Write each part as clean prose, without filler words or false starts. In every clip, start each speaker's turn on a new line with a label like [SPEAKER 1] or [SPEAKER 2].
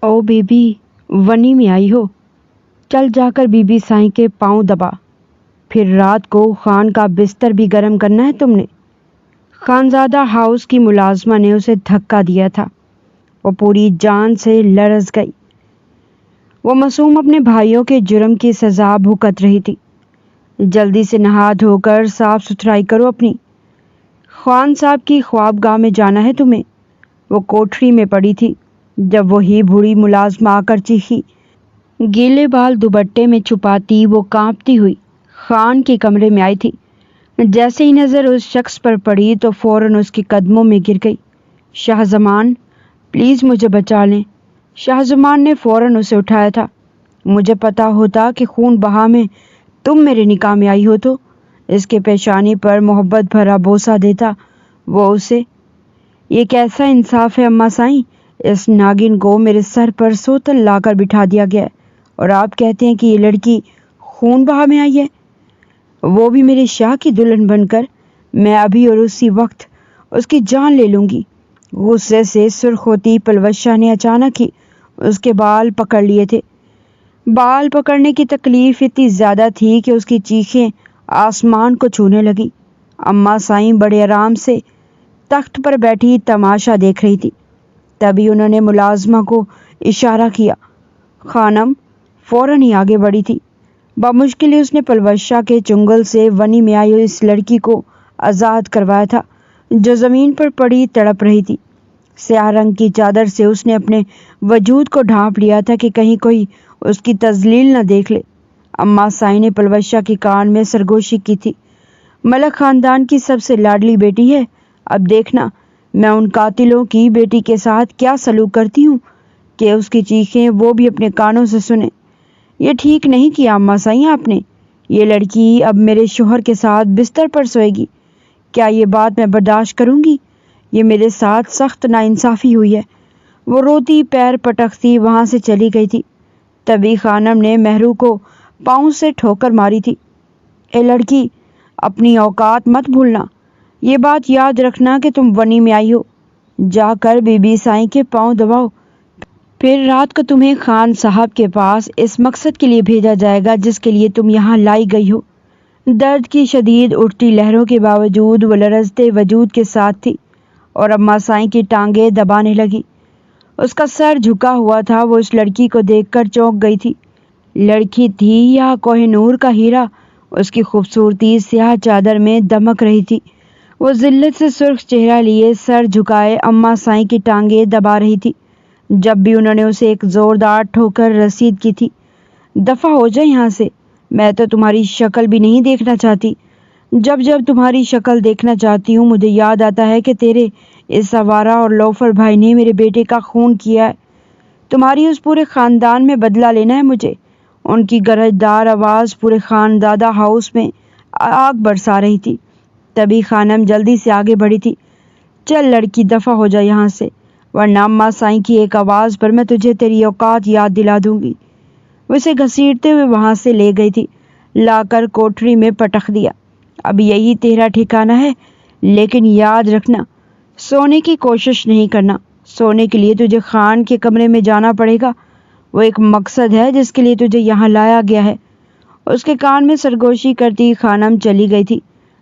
[SPEAKER 1] او baby, ونی میں آئی ہو؟ چل جا کر بی بی سائیں کے پاؤں دبا۔ پھر رات کو خان کا بستر بھی گرم کرنا ہے تم نے۔ خانزادہ ہاؤس کی ملازمہ نے اسے دھکا دیا تھا۔ وہ پوری جان سے لرز گئی۔ وہ معصوم اپنے بھائیوں کے جرم کی سزا بھگت رہی تھی۔ جلدی سے نہا دھو کر صاف ستھرائی کرو اپنی۔ خان صاحب کی خوابگاہ میں جانا ہے تمہیں۔ وہ کوٹھری میں پڑی تھی جب وہی بوڑھی ملازمہ آ کر چیخی۔ گیلے بال دوپٹے میں چھپاتی وہ کانپتی ہوئی خان کے کمرے میں آئی تھی۔ جیسے ہی نظر اس شخص پر پڑی تو فوراً اس کے قدموں میں گر گئی۔ شاہ زمان، پلیز مجھے بچا لیں۔ شاہ زمان نے فوراً اسے اٹھایا تھا۔ مجھے پتا ہوتا کہ خون بہا میں تم میرے نکاح میں آئی ہو تو اس کے پیشانی پر محبت بھرا بوسہ دیتا وہ اسے۔ یہ کیسا انصاف ہے اماں سائیں، اس ناگن کو میرے سر پر سوتل لا کر بٹھا دیا گیا ہے اور آپ کہتے ہیں کہ یہ لڑکی خون بہا میں آئی ہے، وہ بھی میرے شاہ کی دلہن بن کر۔ میں ابھی اور اسی وقت اس کی جان لے لوں گی۔ غصے سے سرخ ہوتی پلوشہ نے اچانک ہی اس کے بال پکڑ لیے تھے۔ بال پکڑنے کی تکلیف اتنی زیادہ تھی کہ اس کی چیخیں آسمان کو چھونے لگی۔ اماں سائیں بڑے آرام سے تخت پر بیٹھی تماشا دیکھ رہی تھی۔ تبھی انہوں نے ملازمہ کو اشارہ کیا۔ خانم فوراً ہی آگے بڑھی تھی۔ بمشکل اس نے پلوشہ کے چنگل سے ونی میں آئی اس لڑکی کو آزاد کروایا تھا جو زمین پر پڑی تڑپ رہی تھی۔ سیاہ رنگ کی چادر سے اس نے اپنے وجود کو ڈھانپ لیا تھا کہ کہیں کوئی اس کی تذلیل نہ دیکھ لے۔ اماں سائیں نے پلوشہ کی کان میں سرگوشی کی تھی۔ ملک خاندان کی سب سے لاڈلی بیٹی ہے، اب دیکھنا میں ان قاتلوں کی بیٹی کے ساتھ کیا سلوک کرتی ہوں کہ اس کی چیخیں وہ بھی اپنے کانوں سے سنیں۔ یہ ٹھیک نہیں کیا اماں سائیں آپ نے۔ یہ لڑکی اب میرے شوہر کے ساتھ بستر پر سوئے گی، کیا یہ بات میں برداشت کروں گی؟ یہ میرے ساتھ سخت ناانصافی ہوئی ہے۔ وہ روتی پیر پٹکتی وہاں سے چلی گئی تھی۔ تبھی خانم نے مہرو کو پاؤں سے ٹھوکر ماری تھی۔ اے لڑکی، اپنی اوقات مت بھولنا، یہ بات یاد رکھنا کہ تم ونی میں آئی ہو۔ جا کر بی بی سائیں کے پاؤں دباؤ، پھر رات کو تمہیں خان صاحب کے پاس اس مقصد کے لیے بھیجا جائے گا جس کے لیے تم یہاں لائی گئی ہو۔ درد کی شدید اٹھتی لہروں کے باوجود وہ لرزتے وجود کے ساتھ تھی اور اماں سائیں کی ٹانگیں دبانے لگی۔ اس کا سر جھکا ہوا تھا۔ وہ اس لڑکی کو دیکھ کر چونک گئی تھی۔ لڑکی تھی یا کوہ نور کا ہیرا؟ اس کی خوبصورتی سیاہ چادر میں دمک رہی تھی۔ وہ ذلت سے سرخ چہرہ لیے سر جھکائے اماں سائیں کی ٹانگیں دبا رہی تھی۔ جب بھی انہوں نے اسے ایک زوردار ٹھوکر رسید کی تھی۔ دفع ہو جائے یہاں سے، میں تو تمہاری شکل بھی نہیں دیکھنا چاہتی۔ جب جب تمہاری شکل دیکھنا چاہتی ہوں مجھے یاد آتا ہے کہ تیرے اس آوارہ اور لوفر بھائی نے میرے بیٹے کا خون کیا ہے۔ تمہاری اس پورے خاندان میں بدلہ لینا ہے مجھے۔ ان کی گرجدار آواز پورے خانزادہ ہاؤس میں آگ برسا رہی تھی۔ تبھی خانم جلدی سے آگے بڑھی تھی۔ چل لڑکی، دفع ہو جا یہاں سے، ورنہ اماں سائیں کی ایک آواز پر میں تجھے تیری اوقات یاد دلا دوں گی۔ وہ اسے گھسیٹتے ہوئے وہاں سے لے گئی تھی، لا کر کوٹھری میں پٹخ دیا۔ اب یہی تیرا ٹھکانہ ہے، لیکن یاد رکھنا سونے کی کوشش نہیں کرنا۔ سونے کے لیے تجھے خان کے کمرے میں جانا پڑے گا۔ وہ ایک مقصد ہے جس کے لیے تجھے یہاں لایا گیا ہے۔ اس کے کان میں سرگوشی کرتی خانم چلی گئی تھی،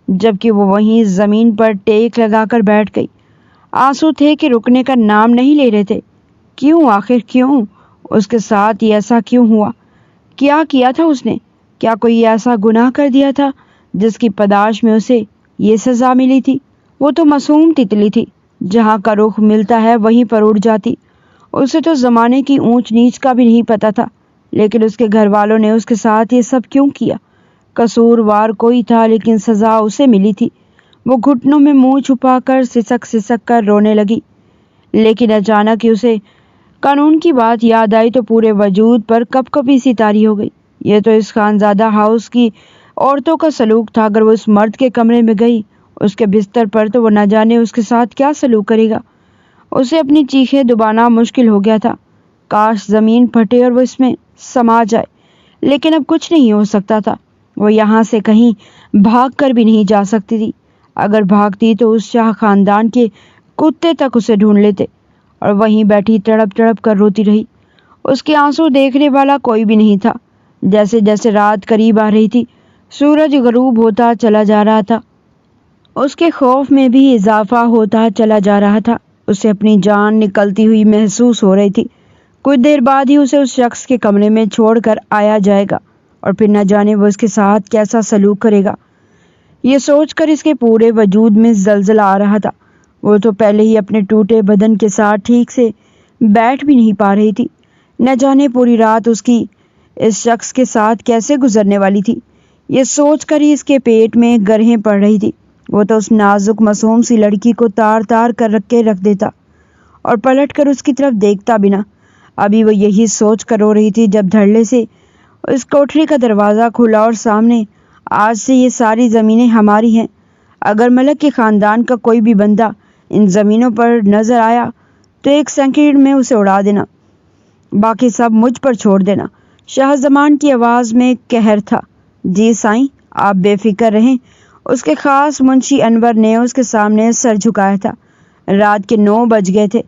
[SPEAKER 1] جبکہ وہ وہیں زمین پر ٹیک لگا کر بیٹھ گئی۔ آنسو تھے کہ رکنے کا نام نہیں لے رہے تھے۔ کیوں؟ آخر کیوں؟ اس کے ساتھ یہ ایسا کیوں ہوا؟ کیا کیا تھا اس نے؟ کیا کوئی ایسا گناہ کر دیا تھا جس کی پاداش میں اسے یہ سزا ملی تھی؟ وہ تو معصوم تتلی تھی، جہاں کا رخ ملتا ہے وہیں پر اڑ جاتی۔ اسے تو زمانے کی اونچ نیچ کا بھی نہیں پتا تھا، لیکن اس کے گھر والوں نے اس کے ساتھ یہ سب کیوں کیا؟ قصوروار کوئی تھا لیکن سزا اسے ملی تھی۔ وہ گھٹنوں میں منہ چھپا کر سسک سسک کر رونے لگی، لیکن اچانک ہی اسے قانون کی بات یاد آئی تو پورے وجود پر کپ کپی سی طاری ہو گئی۔ یہ تو اس خانزادہ ہاؤس کی عورتوں کا سلوک تھا۔ اگر وہ اس مرد کے کمرے میں گئی اس کے بستر پر تو وہ نہ جانے اس کے ساتھ کیا سلوک کرے گا۔ اسے اپنی چیخیں دبانا مشکل ہو گیا تھا۔ کاش زمین پھٹے اور وہ اس میں سما جائے، لیکن اب کچھ نہیں ہو سکتا تھا۔ وہ یہاں سے کہیں بھاگ کر بھی نہیں جا سکتی تھی۔ اگر بھاگتی تو اس شاہ خاندان کے کتے تک اسے ڈھونڈ لیتے، اور وہیں بیٹھی تڑپ تڑپ کر روتی رہی۔ اس کے آنسو دیکھنے والا کوئی بھی نہیں تھا۔ جیسے جیسے رات قریب آ رہی تھی، سورج غروب ہوتا چلا جا رہا تھا، اس کے خوف میں بھی اضافہ ہوتا چلا جا رہا تھا۔ اسے اپنی جان نکلتی ہوئی محسوس ہو رہی تھی۔ کچھ دیر بعد ہی اسے اس شخص کے کمرے میں چھوڑ کر آیا جائے گا، اور پھر نہ جانے وہ اس کے ساتھ کیسا سلوک کرے گا۔ یہ سوچ کر اس کے پورے وجود میں زلزلہ آ رہا تھا۔ وہ تو پہلے ہی اپنے ٹوٹے بدن کے ساتھ ٹھیک سے بیٹھ بھی نہیں پا رہی تھی، نہ جانے پوری رات اس کی اس شخص کے ساتھ کیسے گزرنے والی تھی۔ یہ سوچ کر ہی اس کے پیٹ میں گرہیں پڑ رہی تھی۔ وہ تو اس نازک معصوم سی لڑکی کو تار تار کر رکھ دیتا اور پلٹ کر اس کی طرف دیکھتا بھی نہ۔ ابھی وہ یہی سوچ کر رو رہی تھی جب دھڑلے سے اس کوٹری کا دروازہ کھلا اور سامنے، آج سے یہ ساری زمینیں ہماری ہیں۔ اگر ملک کے خاندان کا کوئی بھی بندہ ان زمینوں پر نظر آیا تو 1 سیکنڈ میں اسے اڑا دینا، باقی سب مجھ پر چھوڑ دینا۔ شاہ زمان کی آواز میں قہر تھا۔ جی سائیں، آپ بے فکر رہیں۔ اس کے خاص منشی انور نے اس کے سامنے سر جھکایا تھا۔ رات کے 9 بج گئے تھے۔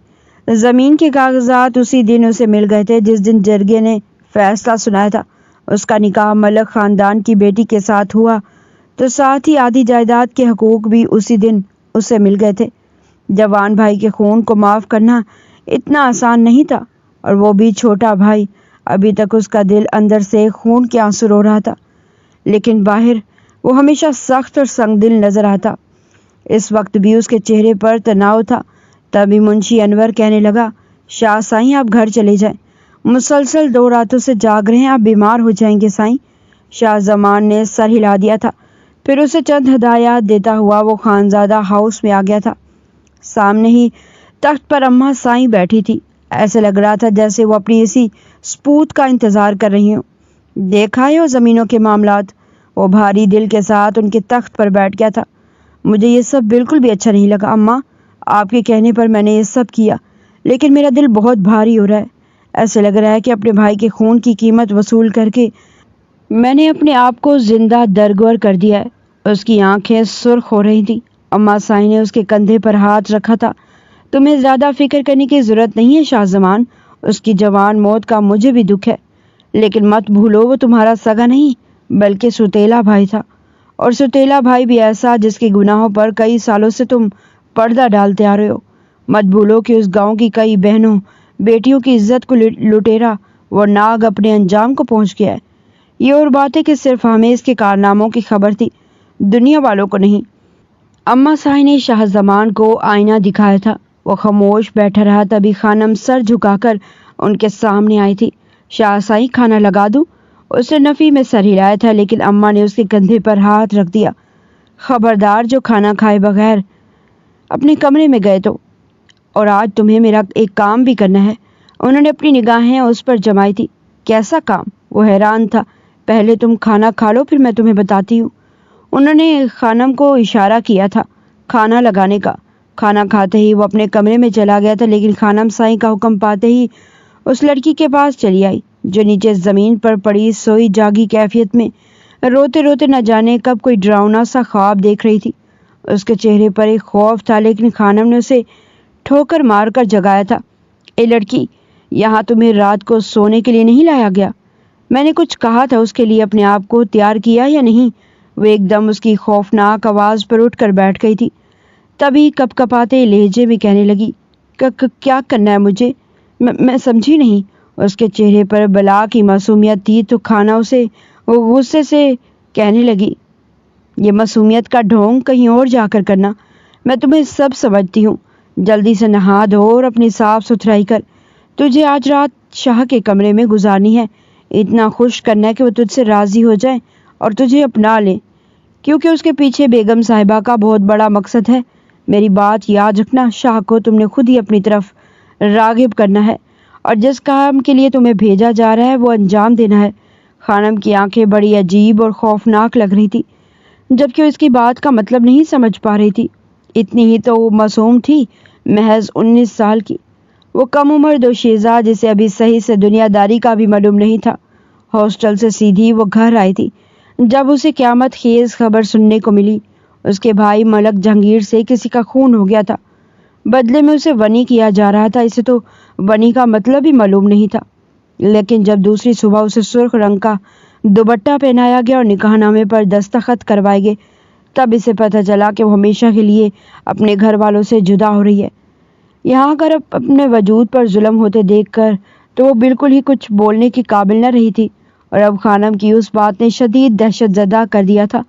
[SPEAKER 1] زمین کے کاغذات اسی دن اسے مل گئے تھے جس دن جرگے نے فیصلہ سنایا تھا۔ اس کا نکاح ملک خاندان کی بیٹی کے ساتھ ہوا تو ساتھ ہی آدھی جائیداد کے حقوق بھی اسی دن اسے مل گئے تھے۔ جوان بھائی کے خون کو معاف کرنا اتنا آسان نہیں تھا، اور وہ بھی چھوٹا بھائی۔ ابھی تک اس کا دل اندر سے خون کے آنسو رو رہا تھا، لیکن باہر وہ ہمیشہ سخت اور سنگ دل نظر آتا۔ اس وقت بھی اس کے چہرے پر تناؤ تھا۔ تبھی منشی انور کہنے لگا، شاہ سائیں آپ گھر چلے جائیں، مسلسل 2 راتوں سے جاگ رہے ہیں، آپ بیمار ہو جائیں گے سائیں۔ شاہ زمان نے سر ہلا دیا تھا، پھر اسے چند ہدایات دیتا ہوا وہ خانزادہ ہاؤس میں آ گیا تھا۔ سامنے ہی تخت پر اماں سائیں بیٹھی تھی۔ ایسے لگ رہا تھا جیسے وہ اپنی اسی سپوت کا انتظار کر رہی ہوں۔ دیکھا ہے وہ زمینوں کے معاملات۔ وہ بھاری دل کے ساتھ ان کے تخت پر بیٹھ گیا تھا۔ مجھے یہ سب بالکل بھی اچھا نہیں لگا اماں، آپ کے کہنے پر میں نے یہ سب کیا، لیکن میرا دل بہت بھاری ہو رہا ہے۔ ایسے لگ رہا ہے کہ اپنے بھائی کے خون کی قیمت وصول کر کے میں نے اپنے آپ کو زندہ درگور کر دیا ہے۔ اس کی آنکھیں سرخ ہو رہی تھیں۔ اماں سائیں نے اس کے کندھے پر ہاتھ رکھا تھا۔ تمہیں زیادہ فکر کرنے کی ضرورت نہیں ہے شاہ زمان، اس کی جوان موت کا مجھے بھی دکھ ہے، لیکن مت بھولو وہ تمہارا سگا نہیں بلکہ سوتیلا بھائی تھا، اور سوتیلا بھائی بھی ایسا جس کے گناہوں پر کئی سالوں سے تم پردہ ڈالتے آ رہے ہو۔ مت بھولو کہ اس گاؤں کی کئی بہنوں بیٹیوں کی عزت کو لٹیرا وہ ناگ اپنے انجام کو پہنچ گیا ہے۔ یہ اور بات ہے کہ صرف ہمیں اس کے کارناموں کی خبر تھی، دنیا والوں کو نہیں۔ اماں سائیں نے شاہ زمان کو آئینہ دکھایا تھا۔ وہ خاموش بیٹھا رہا، تبھی خانم سر جھکا کر ان کے سامنے آئی تھی۔ شاہ سائیں کھانا لگا دوں؟ اس نے نفی میں سر ہلایا تھا، لیکن اماں نے اس کے کندھے پر ہاتھ رکھ دیا۔ خبردار جو کھانا کھائے بغیر اپنے کمرے میں گئے تو، اور آج تمہیں میرا ایک کام بھی کرنا ہے۔ انہوں نے اپنی نگاہیں اس پر جمائی تھی۔ کیسا کام؟ وہ حیران تھا۔ پہلے تم کھانا کھا لو پھر میں تمہیں بتاتی ہوں۔ انہوں نے خانم کو اشارہ کیا تھا کھانا لگانے کا۔ کھانا کھاتے ہی وہ اپنے کمرے میں چلا گیا تھا، لیکن خانم سائیں کا حکم پاتے ہی اس لڑکی کے پاس چلی آئی جو نیچے زمین پر پڑی سوئی جاگی کیفیت میں روتے روتے نہ جانے کب کوئی ڈراؤنا سا خواب دیکھ رہی تھی۔ اس کے چہرے پر ایک خوف تھا، لیکن خانم نے اسے ٹھوکر مار کر جگایا تھا۔ اے لڑکی، یہاں تمہیں رات کو سونے کے لیے نہیں لایا گیا؟ میں نے کچھ کہا تھا اس کے لیے اپنے آپ کو تیار کیا یا نہیں؟ وہ ایک دم اس کی خوفناک آواز پر اٹھ کر بیٹھ گئی تھی۔ تبھی کپ کپاتے لہجے میں کہنے لگی، کیا کرنا ہے مجھے؟ میں سمجھی نہیں۔ اس کے چہرے پر بلا کی معصومیت تھی تو کھانا اسے غصے سے کہنے لگی، یہ معصومیت کا ڈھونگ کہیں اور جا کر کرنا۔ میں تمہیں سب سمجھتی ہوں۔ جلدی سے نہا دھو اور اپنی صاف ستھرائی کر۔ تجھے آج رات شاہ کے کمرے میں گزارنی ہے۔ اتنا خوش کرنا ہے کہ وہ تجھ سے راضی ہو جائیں اور تجھے اپنا لیں، کیونکہ اس کے پیچھے بیگم صاحبہ کا بہت بڑا مقصد ہے۔ میری بات یاد رکھنا، شاہ کو تم نے خود ہی اپنی طرف راغب کرنا ہے، اور جس کام کے لیے تمہیں بھیجا جا رہا ہے وہ انجام دینا ہے۔ خانم کی آنکھیں بڑی عجیب اور خوفناک لگ رہی تھی، جبکہ وہ اس کی بات کا مطلب نہیں سمجھ پا رہی تھی۔ اتنی ہی تو وہ معصوم تھی، محض 19 سال کی۔ وہ کم عمر دوشیزہ جسے ابھی صحیح سے دنیا داری کا بھی معلوم نہیں تھا۔ ہاسٹل سے سیدھی وہ گھر آئی تھی جب اسے قیامت خیز خبر سننے کو ملی۔ اس کے بھائی ملک جہانگیر سے کسی کا خون ہو گیا تھا، بدلے میں اسے ونی کیا جا رہا تھا۔ اسے تو ونی کا مطلب ہی معلوم نہیں تھا۔ لیکن جب دوسری صبح اسے سرخ رنگ کا دوپٹہ پہنایا گیا اور نکاح نامے پر دستخط کروائے گئے، تب اسے پتہ چلا کہ وہ ہمیشہ کے لیے اپنے گھر والوں سے جدا ہو رہی ہے۔ یہاں اگر اپنے وجود پر ظلم ہوتے دیکھ کر تو وہ بالکل ہی کچھ بولنے کی قابل نہ رہی تھی، اور اب خانم کی اس بات نے شدید دہشت زدہ کر دیا تھا۔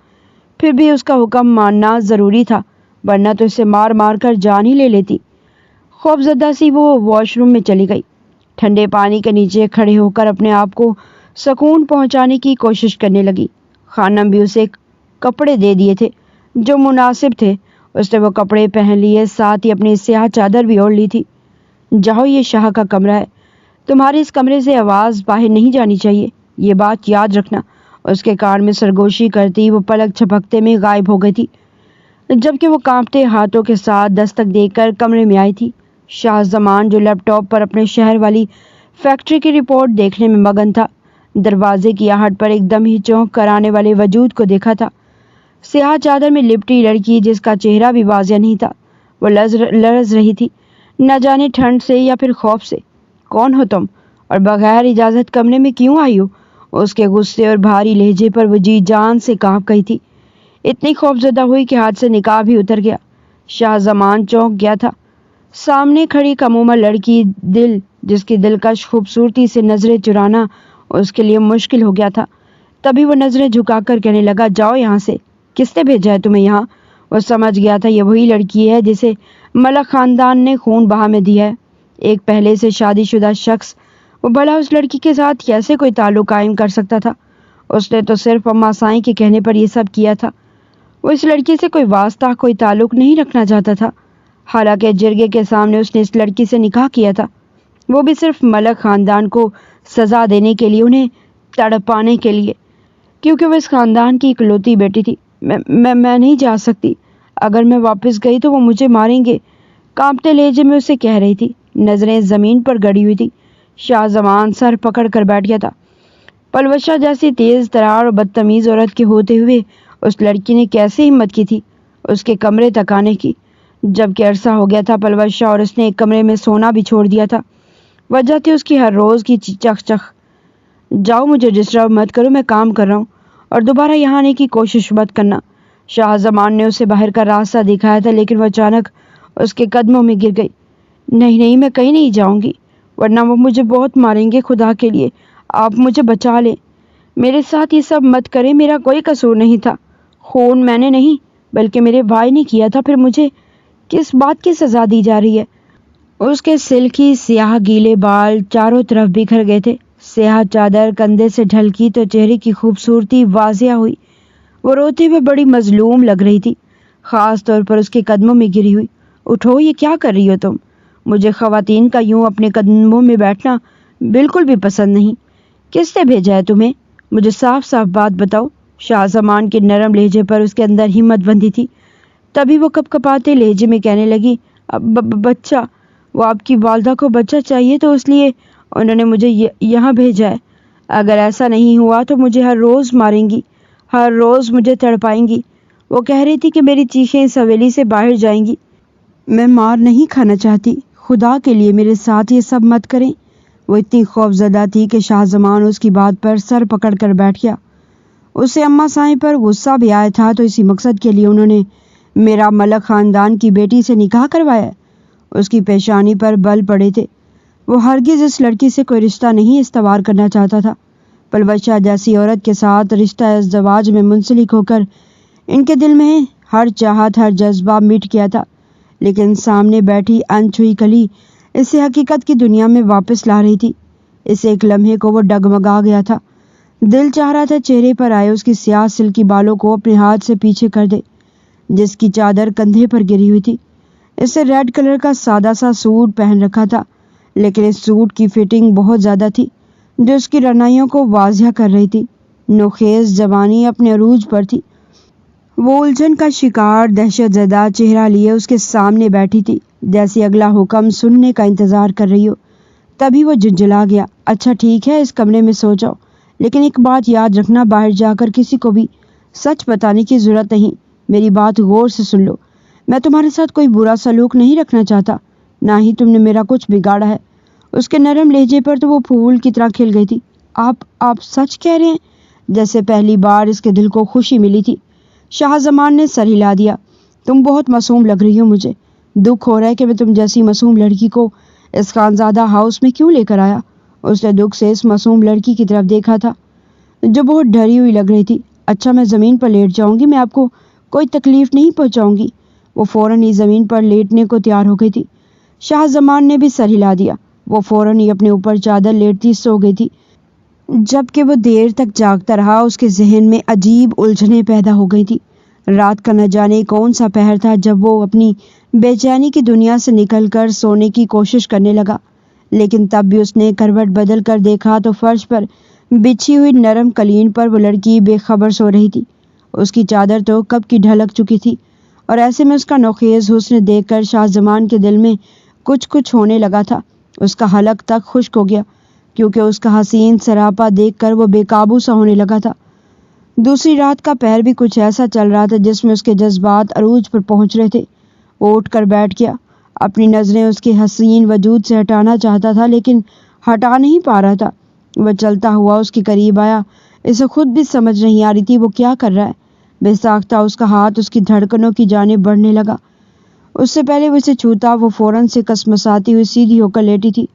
[SPEAKER 1] پھر بھی اس کا حکم ماننا ضروری تھا، ورنہ تو اسے مار مار کر جان ہی لے لیتی۔ خوف زدہ سی وہ واش روم میں چلی گئی، ٹھنڈے پانی کے نیچے کھڑے ہو کر اپنے آپ کو سکون پہنچانے کی کوشش کرنے لگی۔ خانم بھی اسے کپڑے دے دیے تھے جو مناسب تھے، اس نے وہ کپڑے پہن لیے، ساتھ ہی اپنی سیاہ چادر بھی اوڑھ لی تھی۔ جاؤ، یہ شاہ کا کمرہ ہے، تمہارے اس کمرے سے آواز باہر نہیں جانی چاہیے، یہ بات یاد رکھنا۔ اس کے کان میں سرگوشی کرتی وہ پلک جھپکتے میں غائب ہو گئی تھی، جبکہ وہ کانپتے ہاتھوں کے ساتھ دستک دے کر کمرے میں آئی تھی۔ شاہ زمان جو لیپ ٹاپ پر اپنے شہر والی فیکٹری کی رپورٹ دیکھنے میں مگن تھا، دروازے کی آہٹ پر ایک دم ہی چونک کر آنے والے وجود کو دیکھا تھا۔ سیاہ چادر میں لپٹی لڑکی جس کا چہرہ بھی واضح نہیں تھا، وہ لرز رہی تھی، نہ جانے ٹھنڈ سے یا پھر خوف سے۔ کون ہو تم، اور بغیر اجازت کمرے میں کیوں آئی ہو؟ اس کے غصے اور بھاری لہجے پر وہ جی جان سے کانپ گئی تھی، اتنی خوفزدہ ہوئی کہ ہاتھ سے نقاب ہی اتر گیا۔ شاہ زمان چونک گیا تھا۔ سامنے کھڑی کم عمر لڑکی جس کی دلکش خوبصورتی سے نظریں چرانا اس کے لیے مشکل ہو گیا تھا۔ تبھی وہ نظریں جھکا کر کہنے لگا، جاؤ یہاں سے، کس نے بھیجا ہے تمہیں یہاں؟ وہ سمجھ گیا تھا یہ وہی لڑکی ہے جسے ملک خاندان نے خون بہا میں دیا ہے، ایک پہلے سے شادی شدہ شخص۔ وہ بھلا اس لڑکی کے ساتھ کیسے کوئی تعلق قائم کر سکتا تھا؟ اس نے تو صرف اماں سائیں کے کہنے پر یہ سب کیا تھا۔ وہ اس لڑکی سے کوئی واسطہ، کوئی تعلق نہیں رکھنا چاہتا تھا، حالانکہ جرگے کے سامنے اس نے اس لڑکی سے نکاح کیا تھا، وہ بھی صرف ملک خاندان کو سزا دینے کے لیے، انہیں تڑپانے کے لیے، کیونکہ وہ اس خاندان کی اکلوتی بیٹی تھی۔ میں نہیں جا سکتی، اگر میں واپس گئی تو وہ مجھے ماریں گے، کانپتے لہجے میں اسے کہہ رہی تھی، نظریں زمین پر گڑی ہوئی تھی۔ شاہ زمان سر پکڑ کر بیٹھ گیا تھا۔ پلوشہ جیسی تیز ترار اور بدتمیز عورت کے ہوتے ہوئے اس لڑکی نے کیسے ہمت کی تھی اس کے کمرے تک آنے کی، جبکہ عرصہ ہو گیا تھا پلوشہ اور اس نے ایک کمرے میں سونا بھی چھوڑ دیا تھا۔ وجہ تھی اس کی ہر روز کی چخ چخ۔ جاؤ، مجھے ڈسٹرب مت کرو، میں کام کر رہا ہوں، اور دوبارہ یہاں آنے کی کوشش مت کرنا۔ شاہ زمان نے اسے باہر کا راستہ دکھایا تھا، لیکن وہ اچانک اس کے قدموں میں گر گئی۔ نہیں، میں کہیں نہیں جاؤں گی، ورنہ وہ مجھے بہت ماریں گے، خدا کے لیے آپ مجھے بچا لیں، میرے ساتھ یہ سب مت کریں، میرا کوئی قصور نہیں تھا، خون میں نے نہیں بلکہ میرے بھائی نے کیا تھا، پھر مجھے کس بات کی سزا دی جا رہی ہے؟ اس کے سلکی سیاہ گیلے بال چاروں طرف بکھر گئے تھے، سیاہ چادر کندھے سے ڈھلکی تو چہرے کی خوبصورتی واضح ہوئی۔ وہ روتے ہوئے بڑی مظلوم لگ رہی تھی، خاص طور پر اس کے قدموں میں گری ہوئی۔ اٹھو، یہ کیا کر رہی ہو تم؟ مجھے خواتین کا یوں اپنے قدموں میں بیٹھنا بالکل بھی پسند نہیں۔ کس نے بھیجا ہے تمہیں؟ مجھے صاف صاف بات بتاؤ۔ شاہ زمان کے نرم لہجے پر اس کے اندر ہمت بندھی تھی، تبھی وہ کپ کپاتے لہجے میں کہنے لگی، بچہ، وہ آپ کی والدہ کو بچہ چاہیے تو اس لیے انہوں نے مجھے یہاں بھیجا ہے۔ اگر ایسا نہیں ہوا تو مجھے ہر روز ماریں گی، ہر روز مجھے تڑپائیں گی۔ وہ کہہ رہی تھی کہ میری چیخیں اس حویلی سے باہر جائیں گی۔ میں مار نہیں کھانا چاہتی، خدا کے لیے میرے ساتھ یہ سب مت کریں۔ وہ اتنی خوف زدہ تھی کہ شاہ زمان اس کی بات پر سر پکڑ کر بیٹھ گیا۔ اسے اماں سائیں پر غصہ بھی آیا تھا، تو اسی مقصد کے لیے انہوں نے میرا ملک خاندان کی بیٹی سے نکاح کروایا۔ اس کی پیشانی پر بل پڑے تھے، وہ ہرگز اس لڑکی سے کوئی رشتہ نہیں استوار کرنا چاہتا تھا۔ پلوشہ جیسی عورت کے ساتھ رشتہ ازدواج میں منسلک ہو کر ان کے دل میں ہر چاہت، ہر جذبہ مٹ گیا تھا، لیکن سامنے بیٹھی انچھوئی کلی اسے حقیقت کی دنیا میں واپس لا رہی تھی۔ اس ایک لمحے کو وہ ڈگمگا گیا تھا، دل چاہ رہا تھا چہرے پر آئے اس کی سیاہ سلکی بالوں کو اپنے ہاتھ سے پیچھے کر دے، جس کی چادر کندھے پر گری ہوئی تھی۔ اسے ریڈ کلر کا سادہ سا سوٹ پہن رکھا تھا، لیکن اس سوٹ کی فٹنگ بہت زیادہ تھی جو اس کی رعنائیوں کو واضح کر رہی تھی۔ نوخیز جوانی اپنے عروج پر تھی۔ وہ الجھن کا شکار دہشت زدہ چہرہ لیے اس کے سامنے بیٹھی تھی، جیسے اگلا حکم سننے کا انتظار کر رہی ہو۔ تبھی وہ جھنجھلا گیا۔ اچھا ٹھیک ہے، اس کمرے میں سو جاؤ، لیکن ایک بات یاد رکھنا، باہر جا کر کسی کو بھی سچ بتانے کی ضرورت نہیں۔ میری بات غور سے سن لو، میں تمہارے ساتھ کوئی برا سلوک نہیں رکھنا چاہتا، نہ ہی تم نے میرا کچھ بگاڑا ہے۔ اس کے نرم لہجے پر تو وہ پھول کی طرح کھل گئی تھی۔ آپ سچ کہہ رہے ہیں؟ جیسے پہلی بار اس کے دل کو خوشی ملی تھی۔ شاہ زمان نے سر ہلا دیا۔ تم بہت معصوم لگ رہی ہو مجھے۔ دکھ ہو رہا ہے کہ میں تم جیسی معصوم لڑکی کو اس خانزادہ ہاؤس میں کیوں لے کر آیا۔ اس نے دکھ سے اس معصوم لڑکی کی طرف دیکھا تھا جو بہت ڈری ہوئی لگ رہی تھی۔ اچھا میں زمین پر لیٹ جاؤں گی، میں آپ کو کوئی تکلیف نہیں پہنچاؤں گی۔ وہ فوراً ہی زمین پر لیٹنے کو تیار ہو گئی تھی۔ شاہ زمان نے بھی سر ہلا دیا۔ وہ فوراً ہی اپنے اوپر چادر لیٹتی سو گئی تھی۔ جبکہ وہ دیر تک جاگتا رہا، اس کے ذہن میں عجیب الجھنیں پیدا ہو گئی تھی۔ رات کا نہ جانے کون سا پہر تھا جب وہ اپنی بے چینی کی دنیا سے نکل کر سونے کی کوشش کرنے لگا، لیکن تب بھی اس نے کروٹ بدل کر دیکھا تو فرش پر بچھی ہوئی نرم قالین پر وہ لڑکی بے خبر سو رہی تھی۔ اس کی چادر تو کب کی ڈھلک چکی تھی، اور ایسے میں اس کا نوخیز حسن دیکھ کر شاہ زمان کے دل میں کچھ ہونے لگا تھا۔ اس کا حلق تک خشک ہو گیا، کیونکہ اس کا حسین سراپا دیکھ کر وہ بے قابو سا ہونے لگا تھا۔ دوسری رات کا پہر بھی کچھ ایسا چل رہا تھا جس میں اس کے جذبات عروج پر پہنچ رہے تھے۔ وہ اٹھ کر بیٹھ گیا، اپنی نظریں اس کے حسین وجود سے ہٹانا چاہتا تھا لیکن ہٹا نہیں پا رہا تھا۔ وہ چلتا ہوا اس کے قریب آیا۔ اسے خود بھی سمجھ نہیں آ رہی تھی وہ کیا کر رہا ہے۔ بے ساختہ اس کا ہاتھ اس کی دھڑکنوں کی جانب بڑھنے لگا۔ اس سے پہلے وہ اسے چھوتا وہ فوراً سے کسمساتی ہوئی سیدھی ہو کر لیٹی تھی۔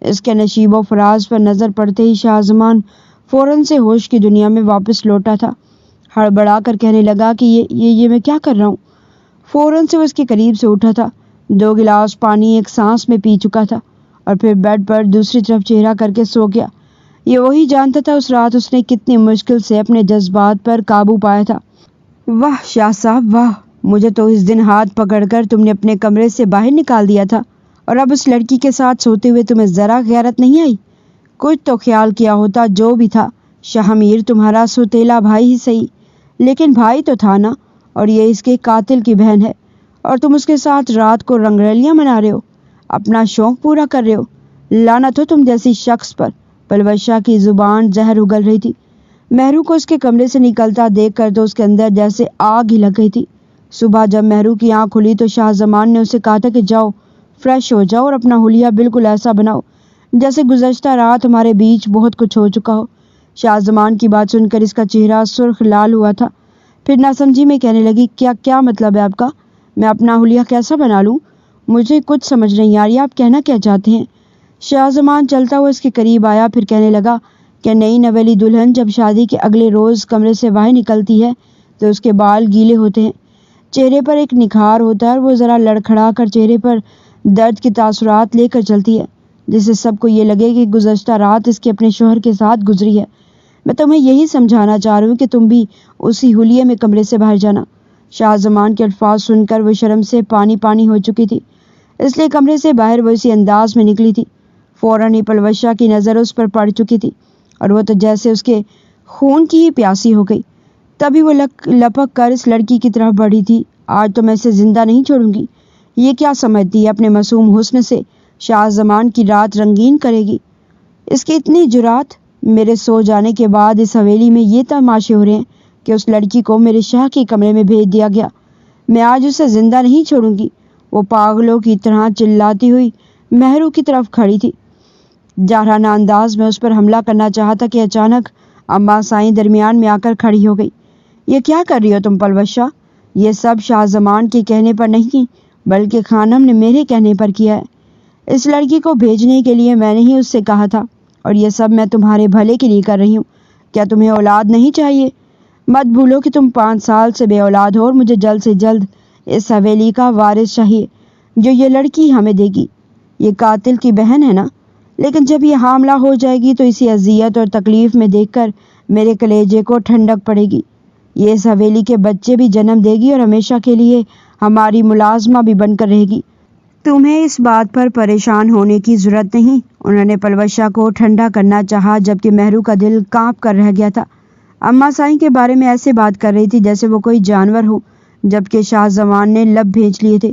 [SPEAKER 1] اس کے نشیب و فراز پر نظر پڑتے ہی شاہ زمان فوراً سے ہوش کی دنیا میں واپس لوٹا تھا۔ ہڑبڑا کر کہنے لگا کہ یہ میں کیا کر رہا ہوں۔ فوراً سے وہ اس کے قریب سے اٹھا تھا، 2 گلاس پانی ایک سانس میں پی چکا تھا اور پھر بیڈ پر دوسری طرف چہرہ کر کے سو گیا۔ یہ وہی جانتا تھا اس رات اس نے کتنی مشکل سے اپنے جذبات پر قابو پایا تھا۔ واہ شاہ صاحب واہ، مجھے تو اس دن ہاتھ پکڑ کر تم نے اپنے کمرے سے باہر نکال دیا تھا، اور اب اس لڑکی کے ساتھ سوتے ہوئے تمہیں ذرا غیرت نہیں آئی؟ کچھ تو خیال کیا ہوتا، جو بھی تھا۔ شاہ میر تمہارا سوتیلا بھائی ہی صحیح، لیکن بھائی تو تھا نا، اور یہ اس کے قاتل کی بہن ہے، اور تم اس کے ساتھ رات کو رنگریلیاں منا رہے ہو، اپنا شوق پورا کر رہے ہو۔ لعنت ہو تم جیسی شخص پر۔ پلوشا کی زبان زہر اگل رہی تھی۔ مہرو کو اس کے کمرے سے نکلتا دیکھ کر تو اس کے اندر جیسے آگ ہی لگ گئی تھی۔ صبح جب مہرو کی آنکھ کھلی تو شاہ زمان نے اسے کہا تھا کہ جاؤ فریش ہو جاؤ اور اپنا حلیہ بالکل ایسا بناؤ جیسے گزشتہ رات ہمارے بیچ بہت کچھ ہو چکا ہو۔ شاہ زمان کی بات سن کر اس کا چہرہ سرخ لال ہوا تھا۔ پھر ناسمجھی میں کہنے لگی، کیا مطلب ہے آپ کا؟ میں اپنا حلیہ کیسا بنا لوں؟ مجھے کچھ سمجھ نہیں آ رہی، آپ کہنا کیا چاہتے ہیں؟ شاہ زمان چلتا ہوا اس کے قریب آیا، پھر کہنے لگا کہ نئی نویلی دلہن جب شادی کے اگلے روز کمرے سے باہر نکلتی ہے تو اس کے بال گیلے ہوتے ہیں، چہرے پر ایک نکھار ہوتا ہے، اور وہ ذرا لڑکھڑا کر چہرے پر درد کے تاثرات لے کر چلتی ہے، جس سے سب کو یہ لگے کہ گزشتہ رات اس کے اپنے شوہر کے ساتھ گزری ہے۔ میں تمہیں یہی سمجھانا چاہ رہی ہوں کہ تم بھی اسی حلیے میں کمرے سے باہر جانا۔ شاہ زمان کے الفاظ سن کر وہ شرم سے پانی ہو چکی تھی، اس لیے کمرے سے باہر وہ اسی انداز میں نکلی تھی۔ فوراً ہی پلوشا کی نظر اس پر پڑ چکی تھی، اور وہ تو جیسے اس کے خون کی ہی پیاسی ہو گئی۔ تبھی وہ لپک کر اس لڑکی کی طرف بڑھی تھی۔ آج تو میں اسے زندہ نہیں چھوڑوں گی۔ یہ کیا سمجھتی ہے اپنے معصوم حسن سے شاہ زمان کی رات رنگین کرے گی؟ اس کی اتنی جرات! میرے سو جانے کے بعد اس حویلی میں یہ تماشے ہو رہے ہیں کہ اس لڑکی کو میرے شاہ کے کمرے میں بھیج دیا گیا۔ میں آج اسے زندہ نہیں چھوڑوں گی۔ وہ پاگلوں کی طرح چلاتی ہوئی مہرو کی طرف کھڑی تھی، جارحانہ انداز میں اس پر حملہ کرنا چاہتا کہ اچانک اماں سائیں درمیان میں آ کر کھڑی ہو گئی۔ یہ کیا کر رہی ہو تم پلوشا؟ یہ سب شاہ زمان کے کہنے پر نہیں بلکہ خانم نے میرے کہنے پر کیا ہے۔ اس لڑکی کو بھیجنے کے لیے میں نے ہی اس سے کہا تھا، اور یہ سب میں تمہارے بھلے کے لیے کر رہی ہوں۔ کیا تمہیں اولاد نہیں چاہیے؟ مت بھولو کہ تم 5 سال سے بے اولاد ہو، اور مجھے جلد سے جلد اس حویلی کا وارث چاہیے جو یہ لڑکی ہمیں دے گی۔ یہ قاتل کی بہن ہے نا، لیکن جب یہ حاملہ ہو جائے گی تو اسی اذیت اور تکلیف میں دیکھ کر میرے کلیجے کو ٹھنڈک پڑے گی۔ یہ اس حویلی کے بچے بھی جنم دے گی اور ہمیشہ کے لیے ہماری ملازمہ بھی بن کر رہے گی۔ تمہیں اس بات پر پریشان ہونے کی ضرورت نہیں۔ انہوں نے پلوشا کو ٹھنڈا کرنا چاہا، جبکہ مہرو کا دل کانپ کر رہ گیا تھا۔ اماں سائیں کے بارے میں ایسے بات کر رہی تھی جیسے وہ کوئی جانور ہو، جبکہ شاہ زمان نے لب بھیج لیے تھے۔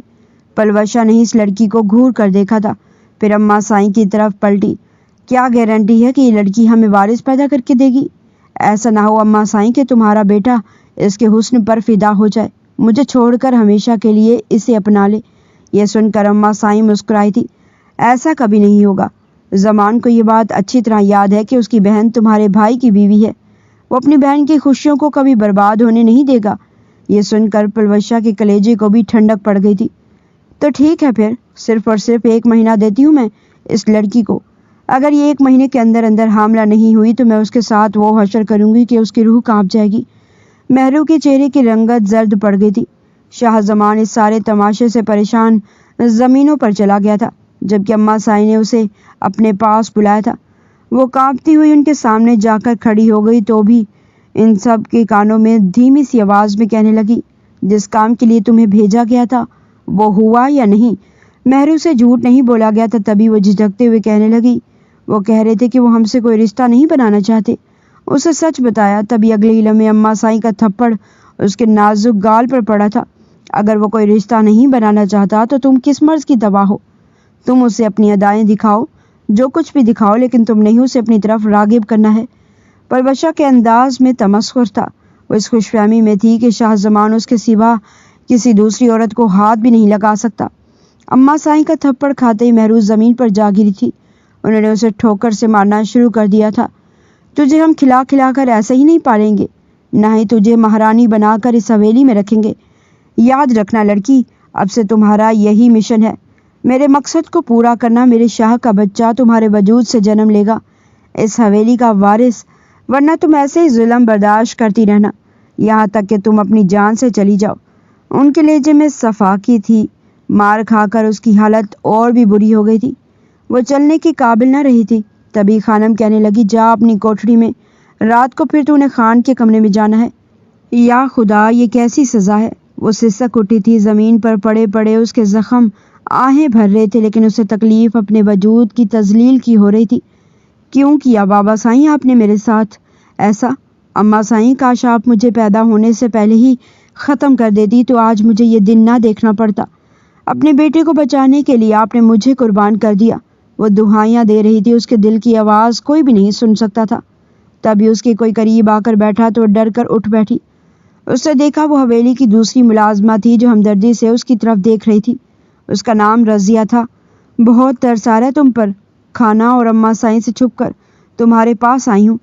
[SPEAKER 1] پلوشا نے اس لڑکی کو گھور کر دیکھا تھا، پھر اماں سائیں کی طرف پلٹی۔ کیا گارنٹی ہے کہ یہ لڑکی ہمیں وارث پیدا کر کے دے گی؟ ایسا نہ ہو اماں سائیں کہ تمہارا بیٹا اس کے حسن پر فدا ہو جائے، مجھے چھوڑ کر ہمیشہ کے لیے اسے اپنا لے۔ یہ سن کر اماں سائیں مسکرائی تھی۔ ایسا کبھی نہیں ہوگا۔ زمان کو یہ بات اچھی طرح یاد ہے کہ اس کی بہن تمہارے بھائی کی بیوی ہے، وہ اپنی بہن کی خوشیوں کو کبھی برباد ہونے نہیں دے گا۔ یہ سن کر پلوشا کے کلیجے کو بھی ٹھنڈک پڑ گئی تھی۔ تو ٹھیک ہے، پھر صرف اور صرف 1 مہینہ دیتی ہوں میں اس لڑکی کو۔ اگر یہ 1 مہینے کے اندر اندر حاملہ نہیں ہوئی تو میں اس کے ساتھ وہ حشر کروں گی کہ اس کی روح کانپ جائے گی۔ مہرو کے چہرے کی رنگت زرد پڑ گئی تھی۔ شاہ زمان اس سارے تماشے سے پریشان زمینوں پر چلا گیا تھا، جبکہ اماں سائیں نے اسے اپنے پاس بلایا تھا۔ وہ کانپتی ہوئی ان کے سامنے جا کر کھڑی ہو گئی تو بھی ان سب کے کانوں میں دھیمی سی آواز میں کہنے لگی، جس کام کے لیے تمہیں بھیجا گیا تھا وہ ہوا یا نہیں؟ مہرو سے جھوٹ نہیں بولا گیا تھا، تبھی وہ جھجکتے ہوئے کہنے لگی، وہ کہہ رہے تھے کہ وہ ہم سے کوئی رشتہ نہیں بنانا چاہتے۔ اسے سچ بتایا، تبھی اگلے ہی لمحے اماں سائیں کا تھپڑ اس کے نازک گال پر پڑا تھا۔ اگر وہ کوئی رشتہ نہیں بنانا چاہتا تو تم کس مرض کی دوا ہو؟ تم اسے اپنی ادائیں دکھاؤ، جو کچھ بھی دکھاؤ، لیکن تم نہیں اسے اپنی طرف راغب کرنا ہے۔ پربشا کے انداز میں تمسخر تھا۔ وہ اس خوش فہمی میں تھی کہ شاہ زمان اس کے سوا کسی دوسری عورت کو ہاتھ بھی نہیں لگا سکتا۔ اماں سائیں کا تھپڑ کھاتے ہی محروز زمین پر جا گری تھی۔ انہوں نے اسے ٹھوکر سے مارنا شروع کر دیا تھا۔ تجھے ہم کھلا کھلا کر ایسے ہی نہیں پالیں گے، نہ ہی تجھے مہارانی بنا کر اس حویلی میں رکھیں گے۔ یاد رکھنا لڑکی، اب سے تمہارا یہی مشن ہے، میرے مقصد کو پورا کرنا۔ میرے شاہ کا بچہ تمہارے وجود سے جنم لے گا، اس حویلی کا وارث، ورنہ تم ایسے ہی ظلم برداشت کرتی رہنا یہاں تک کہ تم اپنی جان سے چلی جاؤ۔ ان کے لہجے میں صفاقی تھی۔ مار کھا کر اس کی حالت اور بھی بری ہو گئی تھی، وہ چلنے کی قابل نہ رہی تھی۔ تبھی خانم کہنے لگی، جا اپنی کوٹھڑی میں، رات کو پھر تو نے خان کے کمرے میں جانا ہے۔ یا خدا، یہ کیسی سزا ہے؟ وہ سسک اٹھی تھی، زمین پر پڑے پڑے اس کے زخم آہیں بھر رہے تھے، لیکن اسے تکلیف اپنے وجود کی تذلیل کی ہو رہی تھی۔ کیوں کیا بابا سائیں آپ نے میرے ساتھ ایسا؟ اماں سائیں، کاش آپ مجھے پیدا ہونے سے پہلے ہی ختم کر دیتی تو آج مجھے یہ دن نہ دیکھنا پڑتا۔ اپنے بیٹے کو بچانے کے لیے آپ نے مجھے قربان کر دیا۔ وہ دہائیاں دے رہی تھی، اس کے دل کی آواز کوئی بھی نہیں سن سکتا تھا۔ تبھی اس کے کوئی قریب آ کر بیٹھا تو ڈر کر اٹھ بیٹھی۔ اس نے دیکھا وہ حویلی کی دوسری ملازمہ تھی جو ہمدردی سے اس کی طرف دیکھ رہی تھی۔ اس کا نام رضیہ تھا۔ بہت ترس آ رہا ہے تم پر کھانا، اور اماں سائیں سے چھپ کر تمہارے پاس آئی ہوں۔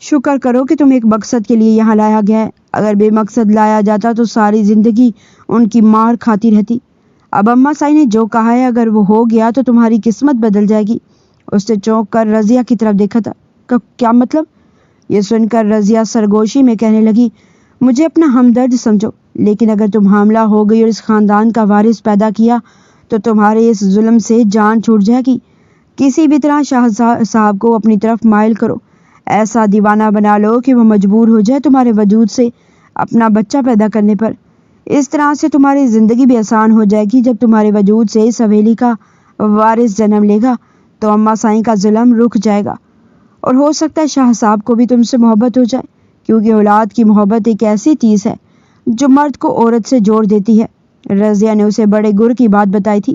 [SPEAKER 1] شکر کرو کہ تم ایک مقصد کے لیے یہاں لایا گیا ہے، اگر بے مقصد لایا جاتا تو ساری زندگی ان کی مار کھاتی رہتی۔ اب اماں سائیں نے جو کہا ہے اگر وہ ہو گیا تو تمہاری قسمت بدل جائے گی۔ اس نے چونک کر رضیہ کی طرف دیکھا تھا۔ کیا مطلب؟ یہ سن کر رضیہ سرگوشی میں کہنے لگی، مجھے اپنا ہمدرد سمجھو، لیکن اگر تم حاملہ ہو گئی اور اس خاندان کا وارث پیدا کیا تو تمہارے اس ظلم سے جان چھوٹ جائے گی۔ کسی بھی طرح شاہ صاحب کو اپنی طرف مائل کرو، ایسا دیوانہ بنا لو کہ وہ مجبور ہو جائے تمہارے وجود سے اپنا بچہ پیدا کرنے پر۔ اس طرح سے تمہاری زندگی بھی آسان ہو جائے گی۔ جب تمہارے وجود سے اس حویلی کا وارث جنم لے گا تو اماں سائیں کا ظلم رک جائے گا، اور ہو سکتا ہے شاہ صاحب کو بھی تم سے محبت ہو جائے، کیونکہ اولاد کی محبت ایک ایسی چیز ہے جو مرد کو عورت سے جوڑ دیتی ہے۔ رضیہ نے اسے بڑے گر کی بات بتائی تھی۔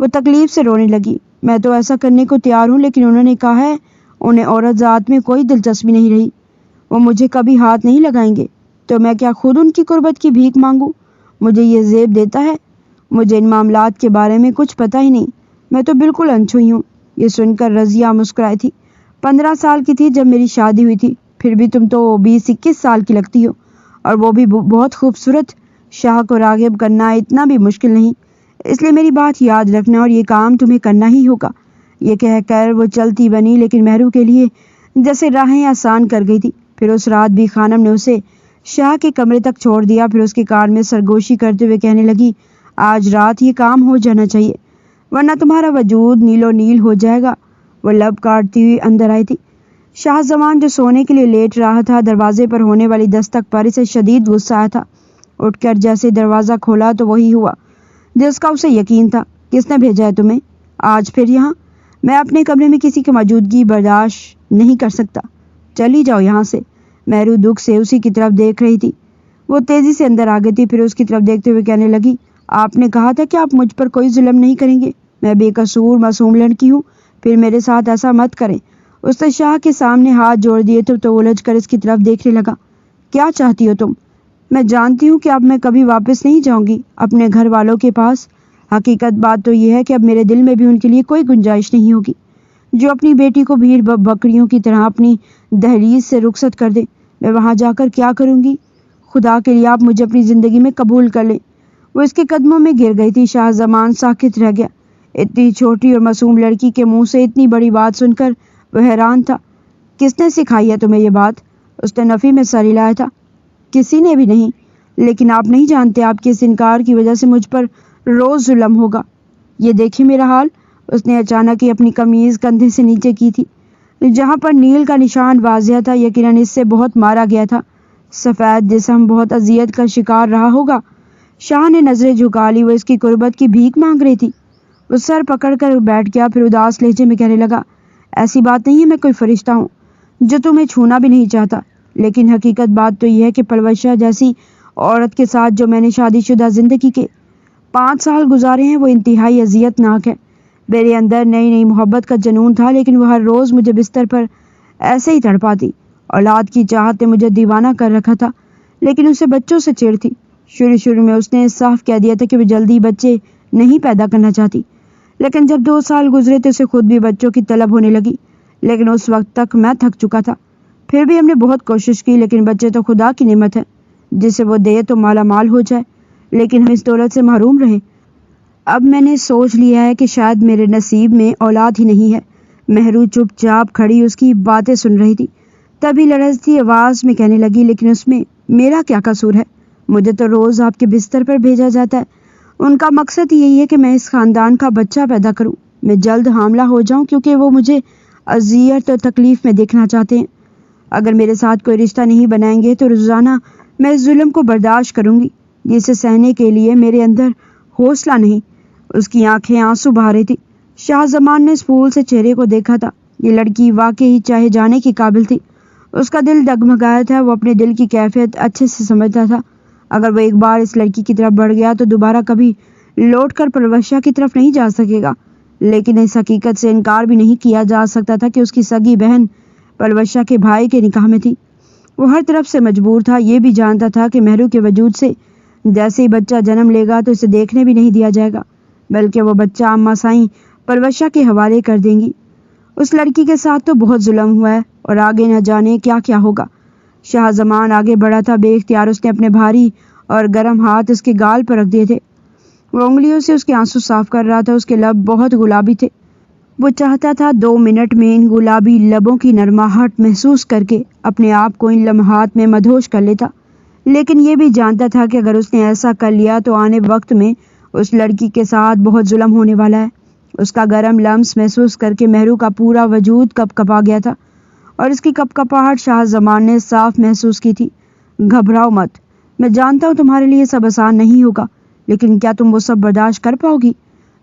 [SPEAKER 1] وہ تکلیف سے رونے لگی۔ میں تو ایسا کرنے کو تیار ہوں، لیکن انہوں نے کہا ہے انہیں عورت ذات میں کوئی دلچسپی نہیں رہی، وہ مجھے کبھی ہاتھ نہیں لگائیں گے، تو میں کیا خود ان کی قربت کی بھیک مانگوں؟ مجھے یہ زیب دیتا ہے، مجھے ان معاملات کے بارے میں کچھ پتہ ہی نہیں، میں تو بالکل انچھوئی ہوں۔ یہ سن کر رضیہ مسکرائی تھی۔ 15 سال کی تھی جب میری شادی ہوئی تھی، پھر بھی تم تو 20-21 سال کی لگتی ہو، اور وہ بھی بہت خوبصورت۔ شاہ کو راغب کرنا اتنا بھی مشکل نہیں، اس لیے میری بات یاد رکھنا اور یہ کام تمہیں کرنا ہی ہوگا۔ یہ کہہ کر وہ چلتی بنی، لیکن مہرو کے لیے جیسے راہیں آسان کر گئی تھی۔ پھر اس رات بھی خانم نے اسے شاہ کے کمرے تک چھوڑ دیا، پھر اس کے کان میں سرگوشی کرتے ہوئے کہنے لگی، آج رات یہ کام ہو جانا چاہیے، ورنہ تمہارا وجود نیلو نیل ہو جائے گا۔ وہ لب کاٹتی ہوئی اندر آئی تھی۔ شاہ زمان جو سونے کے لیے لیٹ رہا تھا، دروازے پر ہونے والی دستک پر اسے شدید غصہ آیا تھا۔ اٹھ کر جیسے دروازہ کھولا تو وہی ہوا جس کا اسے یقین تھا۔ کس نے بھیجا ہے تمہیں آج پھر یہاں؟ میں اپنے کمرے میں کسی کی موجودگی برداشت نہیں کر سکتا، چلی جاؤ یہاں سے۔ مہرو دکھ سے اسی کی طرف دیکھ رہی تھی۔ وہ تیزی سے اندر آ گئی تھی، پھر اس کی طرف دیکھتے ہوئے کہنے لگی، آپ نے کہا تھا کہ آپ مجھ پر کوئی ظلم نہیں کریں گے، میں بے قصور معصوم لڑکی ہوں، پھر میرے ساتھ ایسا مت کریں۔ اس نے شاہ کے سامنے ہاتھ جوڑ دیے تو الجھ کر اس کی طرف دیکھنے لگا۔ کیا چاہتی ہو تم؟ میں جانتی ہوں کہ اب میں کبھی واپس نہیں جاؤں گی اپنے گھر والوں کے پاس۔ حقیقت بات تو یہ ہے کہ اب میرے دل میں بھی ان کے لیے کوئی گنجائش نہیں ہوگی۔ جو اپنی بیٹی کو بھیڑ بکریوں کی طرح اپنی دہلیز سے رخصت کر دے۔ میں وہاں جا کر کیا کروں گی؟ خدا کے لیے آپ مجھے اپنی زندگی میں قبول کر لیں۔ وہ اس کے قدموں میں گر گئی تھی۔ شاہ زمان ساکت رہ گیا۔ اتنی چھوٹی اور معصوم لڑکی کے منہ سے اتنی بڑی بات سن کر وہ حیران تھا۔ کس نے سکھائی ہے تمہیں یہ بات؟ اس نے نفی میں سر ہلایا تھا۔ کسی نے بھی نہیں، لیکن آپ نہیں جانتے آپ کے اس انکار کی وجہ سے مجھ پر روز ظلم ہوگا۔ یہ دیکھیں میرا حال۔ اس نے اچانک ہی اپنی قمیض کندھے سے نیچے کی تھی، جہاں پر نیل کا نشان واضح تھا۔ یقیناً اس سے بہت مارا گیا تھا۔ سفید جسم بہت اذیت کا شکار رہا ہوگا۔ شاہ نے نظریں جھکا لی۔ وہ اس کی قربت کی بھیک مانگ رہی تھی۔ وہ سر پکڑ کر بیٹھ گیا، پھر اداس لہجے میں کہنے لگا، ایسی بات نہیں ہے، میں کوئی فرشتہ ہوں جو تمہیں چھونا بھی نہیں چاہتا، لیکن حقیقت بات تو یہ ہے کہ پلوشہ جیسی عورت کے ساتھ جو میں نے شادی شدہ زندگی کے 5 سال گزارے ہیں وہ انتہائی اذیت ناک ہے۔ میرے اندر نئی نئی محبت کا جنون تھا، لیکن وہ ہر روز مجھے بستر پر ایسے ہی تڑپاتی۔ اولاد کی چاہت نے مجھے دیوانہ کر رکھا تھا، لیکن اسے بچوں سے چڑ تھی۔ شروع میں اس نے صاف کہہ دیا تھا کہ وہ جلدی بچے نہیں پیدا کرنا چاہتی، لیکن جب 2 سال گزرے تو اسے خود بھی بچوں کی طلب ہونے لگی، لیکن اس وقت تک میں تھک چکا تھا۔ پھر بھی ہم نے بہت کوشش کی، لیکن بچے تو خدا کی نعمت ہے، جسے وہ دے تو مالا مال ہو جائے، لیکن ہم اس دولت سے محروم رہے۔ اب میں نے سوچ لیا ہے کہ شاید میرے نصیب میں اولاد ہی نہیں ہے۔ مہرو چپ چاپ کھڑی اس کی باتیں سن رہی تھی، تبھی لرزتی آواز میں کہنے لگی، لیکن اس میں میرا کیا قصور ہے؟ مجھے تو روز آپ کے بستر پر بھیجا جاتا ہے۔ ان کا مقصد یہی ہے کہ میں اس خاندان کا بچہ پیدا کروں، میں جلد حاملہ ہو جاؤں، کیونکہ وہ مجھے اذیت اور تکلیف میں دیکھنا چاہتے ہیں۔ اگر میرے ساتھ کوئی رشتہ نہیں بنائیں گے تو روزانہ میں اس ظلم کو برداشت کروں گی، جسے سہنے کے لیے میرے اندر حوصلہ نہیں۔ اس کی آنکھیں آنسو بہا رہی تھی۔ شاہ زمان نے اس پھول سے چہرے کو دیکھا تھا۔ یہ لڑکی واقعی چاہے جانے کی قابل تھی۔ اس کا دل ڈگمگایا تھا۔ وہ اپنے دل کی کیفیت اچھے سے سمجھتا تھا۔ اگر وہ ایک بار اس لڑکی کی طرف بڑھ گیا تو دوبارہ کبھی لوٹ کر پلوشہ کی طرف نہیں جا سکے گا، لیکن اس حقیقت سے انکار بھی نہیں کیا جا سکتا تھا کہ اس کی سگی بہن پلوشہ کے بھائی کے نکاح میں تھی۔ وہ ہر طرف سے مجبور تھا۔ یہ بھی جانتا تھا کہ مہرو کے وجود سے جیسے ہی بچہ جنم لے گا تو اسے دیکھنے بھی نہیں دیا جائے گا، بلکہ وہ بچہ اماں سائیں پلوشہ کے حوالے کر دیں گی۔ اس لڑکی کے ساتھ تو بہت ظلم ہوا ہے، اور آگے نہ جانے کیا کیا ہوگا۔ شاہ زمان آگے بڑھا تھا۔ بے اختیار اس نے اپنے بھاری اور گرم ہاتھ اس کے گال پر رکھ دیے تھے۔ وہ انگلیوں سے اس کے آنسو صاف کر رہا تھا۔ اس کے لب بہت گلابی تھے۔ وہ چاہتا تھا 2 منٹ میں ان گلابی لبوں کی نرماہٹ محسوس کر کے اپنے آپ کو ان لمحات میں مدہوش کر لیتا، لیکن یہ بھی جانتا تھا کہ اگر اس نے ایسا کر لیا تو آنے وقت میں اس لڑکی کے ساتھ بہت ظلم ہونے والا ہے۔ اس کا گرم لمس محسوس کر کے مہرو کا پورا وجود کپ کپا گیا تھا، اور اس کی کپ کپاہٹ شاہ زمان نے صاف محسوس کی تھی۔ گھبراؤ مت، میں جانتا ہوں تمہارے لیے سب آسان نہیں ہوگا، لیکن کیا تم وہ سب برداشت کر پاؤ گی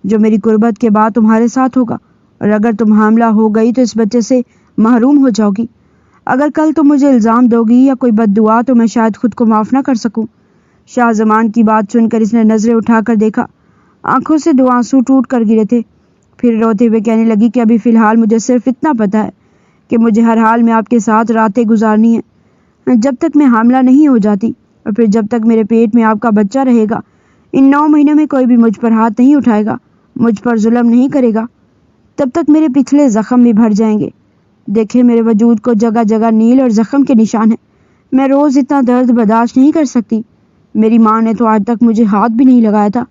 [SPEAKER 1] جو میری قربت کے بعد تمہارے ساتھ ہوگا؟ اور اگر تم حاملہ ہو گئی تو اس بچے سے محروم ہو جاؤ گی۔ اگر کل تم مجھے الزام دو گی یا کوئی بد دعا تو میں شاید خود کو معاف نہ کر سکوں۔ شاہ زمان کی بات سن کر اس نے نظریں اٹھا کر دیکھا۔ آنکھوں سے 2 آنسو ٹوٹ کر گرے تھے۔ پھر روتے ہوئے کہنے لگی کہ ابھی فی الحال مجھے صرف اتنا پتا ہے کہ مجھے ہر حال میں آپ کے ساتھ راتیں گزارنی ہیں، جب تک میں حاملہ نہیں ہو جاتی، اور پھر جب تک میرے پیٹ میں آپ کا بچہ رہے گا۔ ان 9 مہینوں میں کوئی بھی مجھ پر ہاتھ نہیں اٹھائے گا، مجھ پر ظلم نہیں کرے گا۔ تب تک میرے پچھلے زخم بھی بھر جائیں گے۔ دیکھیں میرے وجود کو جگہ جگہ نیل اور زخم کے نشان ہیں۔ میں روز اتنا درد برداشت نہیں کر سکتی۔ میری ماں نے تو آج تک مجھے ہاتھ بھی نہیں لگایا تھا۔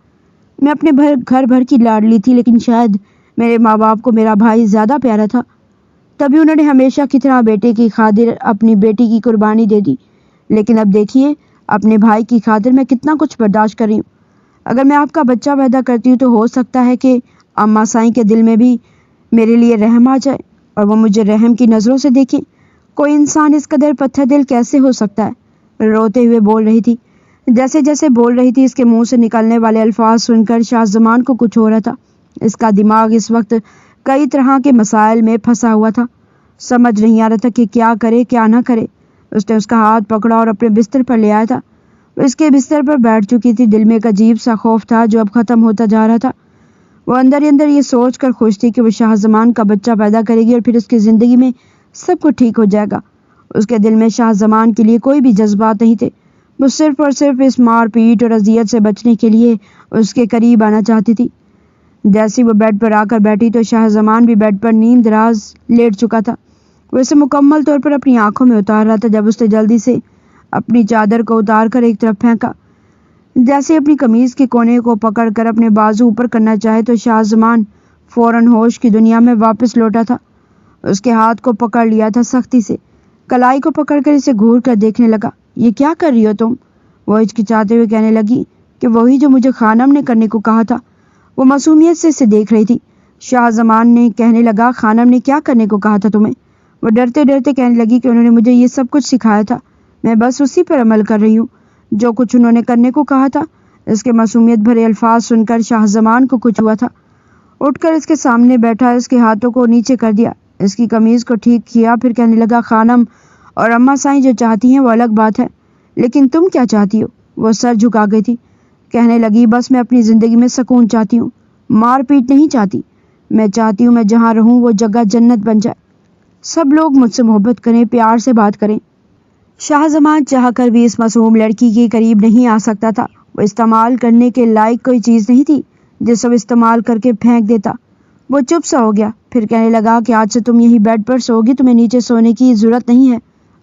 [SPEAKER 1] میں اپنے گھر بھر کی لاڈلی تھی، لیکن شاید میرے ماں باپ کو میرا بھائی زیادہ پیارا تھا، تبھی انہوں نے ہمیشہ کی طرح بیٹے کی خاطر اپنی بیٹی کی قربانی دے دی۔ لیکن اب دیکھیے اپنے بھائی کی خاطر میں کتنا کچھ برداشت کر رہی ہوں۔ اگر میں آپ کا بچہ پیدا کرتی ہوں تو ہو سکتا ہے کہ اماں سائیں کے دل میں بھی میرے لیے رحم آ جائے اور وہ مجھے رحم کی نظروں سے دیکھیں۔ کوئی انسان اس قدر پتھر دل کیسے ہو سکتا ہے؟ روتے ہوئے بول رہی تھی۔ جیسے جیسے بول رہی تھی اس کے منہ سے نکلنے والے الفاظ سن کر شاہ زمان کو کچھ ہو رہا تھا۔ اس کا دماغ اس وقت کئی طرح کے مسائل میں پھنسا ہوا تھا۔ سمجھ نہیں آ رہا تھا کہ کیا کرے کیا نہ کرے۔ اس نے اس کا ہاتھ پکڑا اور اپنے بستر پر لے آیا تھا۔ وہ اس کے بستر پر بیٹھ چکی تھی۔ دل میں ایک عجیب سا خوف تھا جو اب ختم ہوتا جا رہا تھا۔ وہ اندر ہی اندر یہ سوچ کر خوش تھی کہ وہ شاہ زمان کا بچہ پیدا کرے گی اور پھر اس کی زندگی میں سب کچھ ٹھیک ہو جائے گا۔ اس کے دل میں شاہ زمان کے لیے کوئی بھی جذبات نہیں تھے۔ وہ صرف اور صرف اس مار پیٹ اور اذیت سے بچنے کے لیے اس کے قریب آنا چاہتی تھی۔ جیسے وہ بیڈ پر آ کر بیٹھی تو شاہ زمان بھی بیڈ پر نیم دراز لیٹ چکا تھا۔ وہ اسے مکمل طور پر اپنی آنکھوں میں اتار رہا تھا جب اس نے جلدی سے اپنی چادر کو اتار کر ایک طرف پھینکا۔ جیسے اپنی قمیض کے کونے کو پکڑ کر اپنے بازو اوپر کرنا چاہے تو شاہ زمان فوراً ہوش کی دنیا میں واپس لوٹا تھا۔ اس کے ہاتھ کو پکڑ لیا تھا سختی سے، کلائی کو پکڑ کر اسے گھور کر دیکھنے لگا۔ یہ کیا کر رہی ہو تم؟ وہ ہچکچاتے ہوئے کہنے لگی کہ وہی جو مجھے خانم نے کرنے کو کہا تھا۔ وہ معصومیت سے اسے دیکھ رہی تھی۔ شاہ زمان نے کہنے لگا، خانم نے کیا کرنے کو کہا تھا تمہیں؟ وہ ڈرتے ڈرتے کہنے لگی کہ انہوں نے مجھے یہ سب کچھ سکھایا تھا، میں بس اسی پر عمل کر رہی ہوں جو کچھ انہوں نے کرنے کو کہا تھا۔ اس کے معصومیت بھرے الفاظ سن کر شاہ زمان کو کچھ ہوا تھا۔ اٹھ کر اس کے سامنے بیٹھا اس کے ہاتھوں کو نیچے کر دیا، اس کی قمیض کو ٹھیک کیا، پھر کہنے لگا، خانم اور اماں سائیں جو چاہتی ہیں وہ الگ بات ہے، لیکن تم کیا چاہتی ہو؟ وہ سر جھکا گئی تھی، کہنے لگی، بس میں اپنی زندگی میں سکون چاہتی ہوں، مار پیٹ نہیں چاہتی۔ میں چاہتی ہوں میں جہاں رہوں وہ جگہ جنت بن جائے، سب لوگ مجھ سے محبت کریں، پیار سے بات کریں۔ شاہ زمان چاہ کر بھی اس معصوم لڑکی کے قریب نہیں آ سکتا تھا۔ وہ استعمال کرنے کے لائق کوئی چیز نہیں تھی جسے وہ استعمال کر کے پھینک دیتا۔ وہ چپ سا ہو گیا، پھر کہنے لگا کہ آج سے تم یہی بیڈ پر سو گی، تمہیں نیچے سونے کی ضرورت نہیں ہے،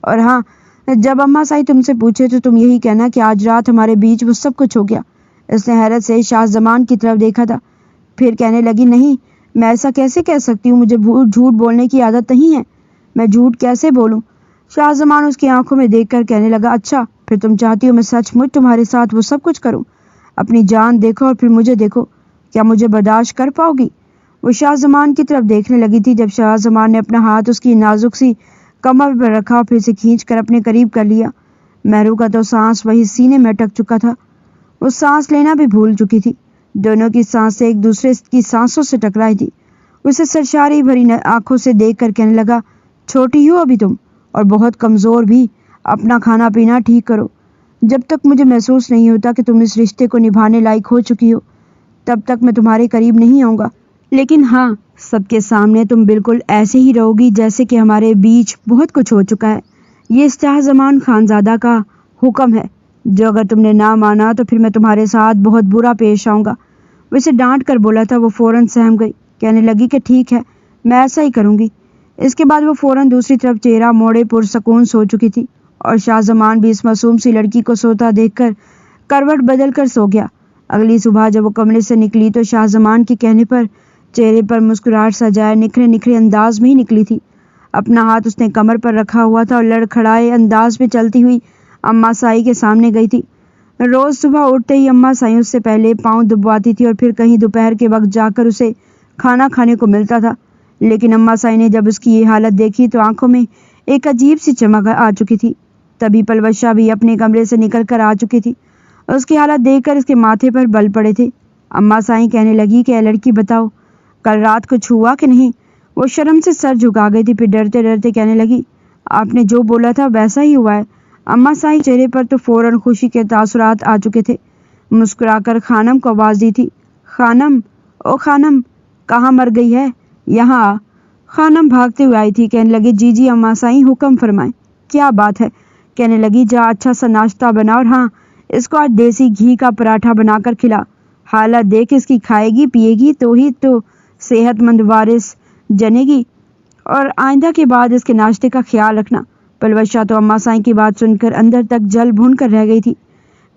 [SPEAKER 1] اور ہاں، جب اماں سائی تم سے پوچھے تو تم یہی کہنا کہ آج رات ہمارے بیچ وہ سب کچھ ہو گیا۔ اس نے حیرت سے شاہ زمان کی طرف دیکھا تھا، پھر کہنے لگی، نہیں، میں ایسا کیسے کہہ سکتی ہوں، مجھے جھوٹ بولنے کی عادت نہیں ہے، میں جھوٹ کیسے بولوں؟ شاہ زمان اس کی آنکھوں میں دیکھ کر کہنے لگا، اچھا، پھر تم چاہتی ہو میں سچ مچ تمہارے ساتھ وہ سب کچھ کروں؟ اپنی جان دیکھو اور پھر مجھے دیکھو، کیا مجھے برداشت کر پاؤ گی؟ وہ شاہ زمان کی طرف دیکھنے لگی تھی جب شاہ زمان نے اپنا ہاتھ اس کی نازک سی کمر پر رکھا اور پھر اسے کھینچ کر اپنے قریب کر لیا۔ مہرو کا تو سانس وہی سینے میں اٹک چکا تھا، وہ سانس لینا بھی بھول چکی تھی، دونوں کی سانسیں ایک دوسرے کی سانسوں سے ٹکرائی تھی۔ اسے سرشاری بھری آنکھوں سے دیکھ کر کہنے لگا، چھوٹی ہو ابھی تم، اور بہت کمزور بھی، اپنا کھانا پینا ٹھیک کرو، جب تک مجھے محسوس نہیں ہوتا کہ تم اس رشتے کو نبھانے لائق ہو چکی ہو تب تک میں تمہارے قریب نہیں آؤں گا، لیکن ہاں، سب کے سامنے تم بالکل ایسے ہی رہو گی جیسے کہ ہمارے بیچ بہت کچھ ہو چکا ہے، یہ شاہ زمان خانزادہ کا حکم ہے، جو اگر تم نے نہ مانا تو پھر میں تمہارے ساتھ بہت برا پیش آؤں گا۔ وہ اسے ڈانٹ کر بولا تھا، وہ فوراً سہم گئی، کہنے لگی کہ ٹھیک ہے، میں ایسا ہی کروں گی۔ اس کے بعد وہ فوراً دوسری طرف چہرہ موڑے پرسکون سو چکی تھی، اور شاہ زمان بھی اس معصوم سی لڑکی کو سوتا دیکھ کر کروٹ بدل کر سو گیا۔ اگلی صبح جب وہ کمرے سے نکلی تو شاہ زمان کے کہنے پر چہرے پر مسکراہٹ سجائے نکھرے نکھرے انداز میں ہی نکلی تھی۔ اپنا ہاتھ اس نے کمر پر رکھا ہوا تھا اور لڑکھڑائے انداز میں چلتی ہوئی اماں سائی کے سامنے گئی تھی۔ روز صبح اٹھتے ہی اماں سائی اس سے پہلے پاؤں دبواتی تھی اور پھر کہیں دوپہر کے وقت جا کر اسے کھانا کھانے کو ملتا تھا، لیکن اماں سائی نے جب اس کی یہ حالت دیکھی تو آنکھوں میں ایک عجیب سی چمک آ چکی تھی۔ تبھی پلوشا بھی اپنے کمرے سے نکل کر آ چکی تھی، اس کی حالت دیکھ کر اس کے ماتھے پر بل پڑے تھے۔ اماں سائیں کہنے لگی کہ اے لڑکی، بتاؤ کل رات کچھ ہوا کہ نہیں؟ وہ شرم سے سر جھکا گئی تھی، پھر ڈرتے ڈرتے کہنے لگی، آپ نے جو بولا تھا ویسا ہی ہوا ہے۔ اماں سائیں چہرے پر تو فوراً خوشی کے تاثرات آ چکے تھے، مسکرا کر خانم کو آواز دی تھی، خانم، او خانم، کہاں مر گئی ہے؟ یہاں آ۔ خانم بھاگتے ہوئے آئی تھی، کہنے لگی، جی جی اماں سائیں، حکم فرمائیں، کیا بات ہے؟ کہنے لگی، جا اچھا سا ناشتہ بنا، اور ہاں، اس کو آج دیسی گھی کا پراٹھا بنا کر کھلا، حالت دیکھ اس کی، کھائے گی پیے گی تو ہی تو صحت مند وارث جنے گی، اور آئندہ کے بعد اس کے ناشتے کا خیال رکھنا۔ پلوشا تو اماں سائیں کی بات سن کر اندر تک جل بھون کر رہ گئی تھی،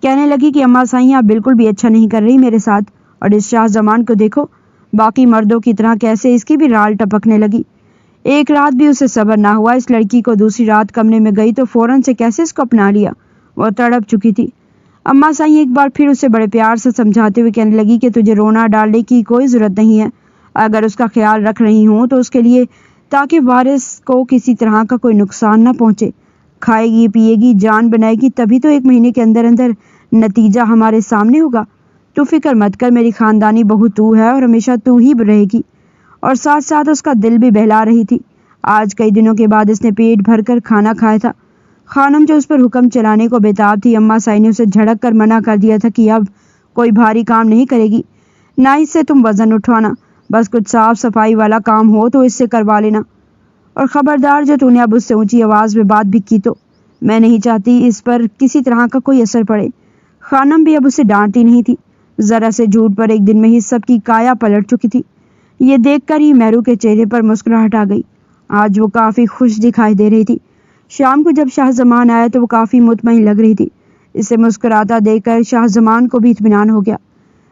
[SPEAKER 1] کہنے لگی کہ اماں سائیں، آپ بالکل بھی اچھا نہیں کر رہی میرے ساتھ، اور اس شاہ زمان کو دیکھو، باقی مردوں کی طرح کیسے اس کی بھی رال ٹپکنے لگی۔ ایک رات بھی اسے صبر نہ ہوا، اس لڑکی کو دوسری رات کمرے میں گئی تو فوراً سے کیسے اس کو اپنا لیا، وہ تڑپ چکی تھی۔ اماں سائیں ایک بار پھر اسے بڑے پیار سے سمجھاتے ہوئے کہنے لگی کہ تجھے رونا ڈالنے کی کوئی ضرورت نہیں ہے، اگر اس کا خیال رکھ رہی ہوں تو اس کے لیے، تاکہ وارث کو کسی طرح کا کوئی نقصان نہ پہنچے، کھائے گی پیے گی جان بنائے گی، تبھی تو 1 مہینے کے اندر اندر نتیجہ ہمارے سامنے ہوگا۔ تو فکر مت کر، میری خاندانی بہو تو ہے اور ہمیشہ تو ہی رہے گی۔ اور ساتھ ساتھ اس کا دل بھی بہلا رہی تھی۔ آج کئی دنوں کے بعد اس نے پیٹ بھر کر کھانا کھایا تھا۔ خانم جو اس پر حکم چلانے کو بےتاب تھی، اماں سائی نے اسے جھڑک کر منع کر دیا تھا کہ اب کوئی بھاری کام نہیں کرے گی، نہ اس سے تم وزن اٹھوانا، بس کچھ صاف صفائی والا کام ہو تو اس سے کروا لینا، اور خبردار جو تو نے اب اس سے اونچی آواز میں بات بھی کی تو میں نہیں چاہتی اس پر کسی طرح کا کوئی اثر پڑے۔ خانم بھی اب اسے ڈانٹتی نہیں تھی، ذرا سے جھوٹ پر ایک دن میں ہی سب کی کایا پلٹ چکی تھی۔ یہ دیکھ کر ہی مہرو کے چہرے پر مسکراہٹ آ گئی۔ آج وہ کافی خوش دکھائی دے رہی تھی۔ شام کو جب شاہ زمان آیا تو وہ کافی مطمئن لگ رہی تھی۔ اسے مسکراتا دیکھ کر شاہ زمان کو بھی اطمینان ہو گیا۔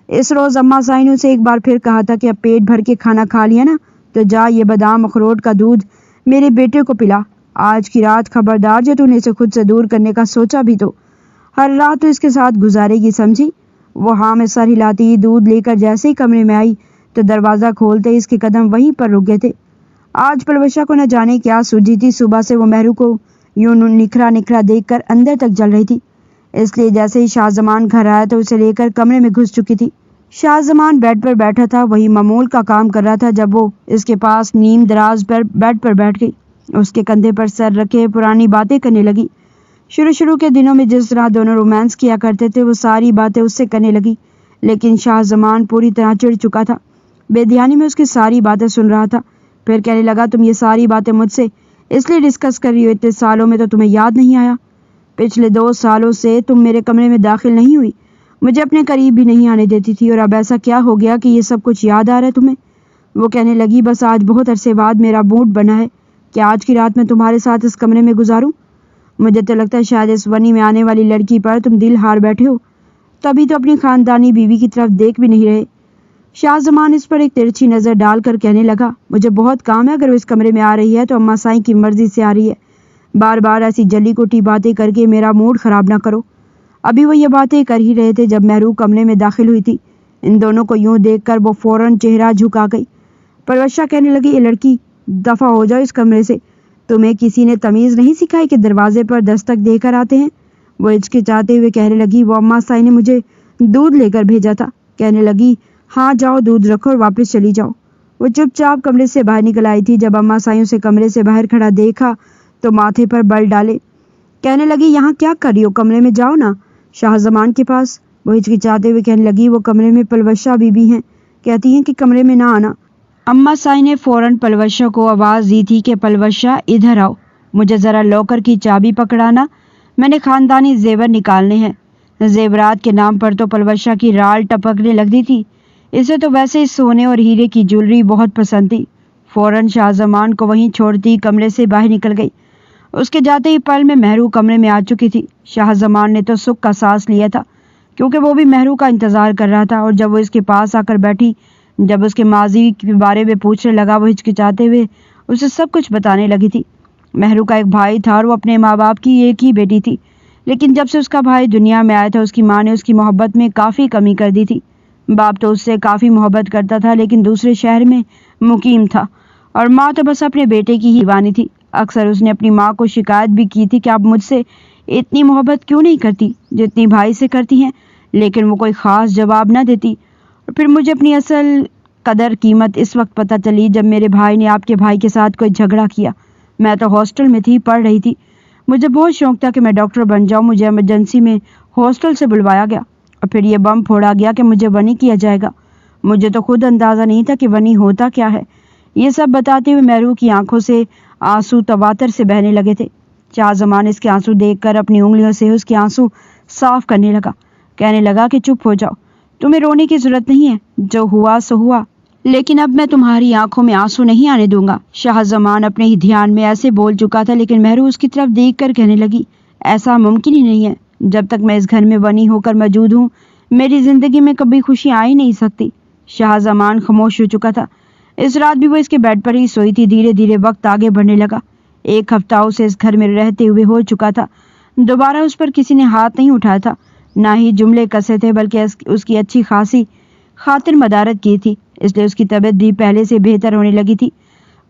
[SPEAKER 1] اس روز اماں سائیں نے اسے ایک بار پھر کہا تھا کہ اب پیٹ بھر کے کھانا کھا لیا نا تو جا یہ بادام اخروٹ کا دودھ میرے بیٹے کو پلا۔ آج کی رات خبردار جو تو نے اسے خود سے دور کرنے کا سوچا بھی تو ہر رات تو اس کے ساتھ گزارے گی، سمجھی؟ وہ ہاں میں سر ہلاتی دودھ لے کر جیسے ہی کمرے میں آئی تو دروازہ کھولتے اس کے قدم وہیں پر رک گئے تھے۔ آج پلوشا کو نہ جانے کیا سوجی تھی، صبح سے وہ مہرو کو یوں نکھرا نکھرا دیکھ کر اندر تک جل رہی تھی، اس لیے جیسے ہی شاہ زمان گھر آیا تو اسے لے کر کمرے میں گھس چکی تھی۔ شاہ زمان بیڈ پر بیٹھا تھا، وہی معمول کا کام کر رہا تھا جب وہ اس کے پاس نیم دراز پر بیڈ پر بیٹھ گئی، اس کے کندھے پر سر رکھے پرانی باتیں کرنے لگی۔ شروع کے دنوں میں جس طرح دونوں رومانس کیا کرتے تھے وہ ساری باتیں اس سے کرنے لگی، لیکن شاہ زمان پوری طرح چڑ چکا تھا۔ بے دھیانی میں اس کی ساری باتیں سن رہا تھا، پھر کہنے لگا تم یہ ساری باتیں مجھ سے اس لیے ڈسکس کر رہی ہو، اتنے سالوں میں تو تمہیں یاد نہیں آیا؟ پچھلے 2 سالوں سے تم میرے کمرے میں داخل نہیں ہوئی، مجھے اپنے قریب بھی نہیں آنے دیتی تھی، اور اب ایسا کیا ہو گیا کہ یہ سب کچھ یاد آ رہا ہے تمہیں؟ وہ کہنے لگی بس آج بہت عرصے بعد میرا موڈ بنا ہے کہ آج کی رات میں تمہارے ساتھ اس کمرے میں گزاروں۔ مجھے تو لگتا ہے شاید اس ونی میں آنے والی لڑکی پر تم دل ہار بیٹھے ہو، تبھی تو اپنی خاندانی بیوی کی طرف دیکھ بھی نہیں رہے۔ شاہ زمان اس پر ایک ترچھی نظر ڈال کر کہنے لگا مجھے بہت کام ہے، اگر وہ اس کمرے میں آ رہی ہے تو اماں سائیں کی مرضی سے آ رہی ہے، بار بار ایسی جلی کوٹی باتیں کر کے میرا موڈ خراب نہ کرو۔ ابھی وہ یہ باتیں کر ہی رہے تھے جب مہرو کمرے میں داخل ہوئی تھی۔ ان دونوں کو یوں دیکھ کر وہ فوراً چہرہ جھکا گئی۔ پروشا کہنے لگی یہ لڑکی دفع ہو جاؤ اس کمرے سے، تمہیں کسی نے تمیز نہیں سکھائی کہ دروازے پر دستک دے کر آتے ہیں؟ وہ ہچکچاتے ہوئے کہنے لگی وہ اماں سائیں نے مجھے دودھ لے کر بھیجا تھا۔ کہنے لگی ہاں جاؤ دودھ رکھو اور واپس چلی جاؤ۔ وہ چپ چاپ کمرے سے باہر نکل آئی تھی۔ جب اماں سائیں اسے کمرے سے باہر کھڑا دیکھا تو ماتھے پر بل ڈالے کہنے لگی یہاں کیا کر رہی ہو، کمرے میں جاؤ نا شاہ زمان کے پاس۔ وہ ہچکچاتے ہوئے کہنے لگی وہ کمرے میں پلوشا بی ہیں، کہتی ہیں کہ کمرے میں نہ آنا۔ اماں سائیں نے فوراً پلوشا کو آواز دی تھی کہ پلوشا ادھر آؤ، مجھے ذرا لاکر کی چابی پکڑانا، میں نے خاندانی زیور نکالنے ہیں۔ زیورات کے نام پر تو پلوشا کی رال ٹپکنے لگتی تھی، اسے تو ویسے ہی سونے اور ہیرے کی جولری بہت پسند تھی۔ فوراً شاہ زمان کو وہیں چھوڑتی کمرے سے باہر نکل گئی۔ اس کے جاتے ہی پل میں مہرو کمرے میں آ چکی تھی۔ شاہ زمان نے تو سکھ کا سانس لیا تھا کیونکہ وہ بھی مہرو کا انتظار کر رہا تھا، اور جب وہ اس کے پاس آ کر بیٹھی، جب اس کے ماضی کے بارے میں پوچھنے لگا وہ ہچکچاتے ہوئے اسے سب کچھ بتانے لگی تھی۔ مہرو کا ایک بھائی تھا اور وہ اپنے ماں باپ کی ایک ہی بیٹی تھی، لیکن جب سے اس کا بھائی دنیا میں آیا تھا اس کی ماں نے اس کی محبت میں کافی کمی کر دی تھی۔ باپ تو اس سے کافی محبت کرتا تھا لیکن دوسرے شہر میں مقیم تھا، اور ماں تو بس اپنے بیٹے کی ہی دیوانی تھی۔ اکثر اس نے اپنی ماں کو شکایت بھی کی تھی کہ آپ مجھ سے اتنی محبت کیوں نہیں کرتی جتنی بھائی سے کرتی ہیں، لیکن وہ کوئی خاص جواب نہ دیتی۔ اور پھر مجھے اپنی اصل قدر قیمت اس وقت پتہ چلی جب میرے بھائی نے آپ کے بھائی کے ساتھ کوئی جھگڑا کیا۔ میں تو ہاسٹل میں تھی، پڑھ رہی تھی، مجھے بہت شوق تھا کہ میں ڈاکٹر بن جاؤں، مجھے ایمرجنسی میں ہاسٹل سے بلوایا گیا اور پھر یہ بم پھوڑا گیا کہ مجھے ونی کیا جائے گا۔ مجھے تو خود اندازہ نہیں تھا کہ ونی ہوتا کیا ہے۔ یہ سب بتاتے ہوئے مہرو کی آنکھوں سے آنسو تواتر سے بہنے لگے تھے۔ شاہ زمان اس کے آنسو دیکھ کر اپنی انگلیوں سے اس کے آنسو صاف کرنے لگا، کہنے لگا کہ چپ ہو جاؤ، تمہیں رونے کی ضرورت نہیں ہے، جو ہوا سو ہوا، لیکن اب میں تمہاری آنکھوں میں آنسو نہیں آنے دوں گا۔ شاہ زمان اپنے ہی دھیان میں ایسے بول چکا تھا لیکن مہرو اس کی طرف دیکھ کر کہنے لگی ایسا ممکن ہی نہیں ہے، جب تک میں اس گھر میں ونی ہو کر موجود ہوں میری زندگی میں کبھی خوشی آ ہی نہیں سکتی۔ شاہ زمان خاموش ہو چکا تھا۔ اس رات بھی وہ اس کے بیڈ پر ہی سوئی تھی۔ دھیرے دھیرے وقت آگے بڑھنے لگا۔ 1 ہفتہ اسے اس گھر میں رہتے ہوئے ہو چکا تھا۔ دوبارہ اس پر کسی نے ہاتھ نہیں اٹھایا تھا، نہ ہی جملے کسے تھے، بلکہ اس کی اچھی خاصی خاطر مدارت کی تھی، اس لیے اس کی طبیعت بھی پہلے سے بہتر ہونے لگی تھی۔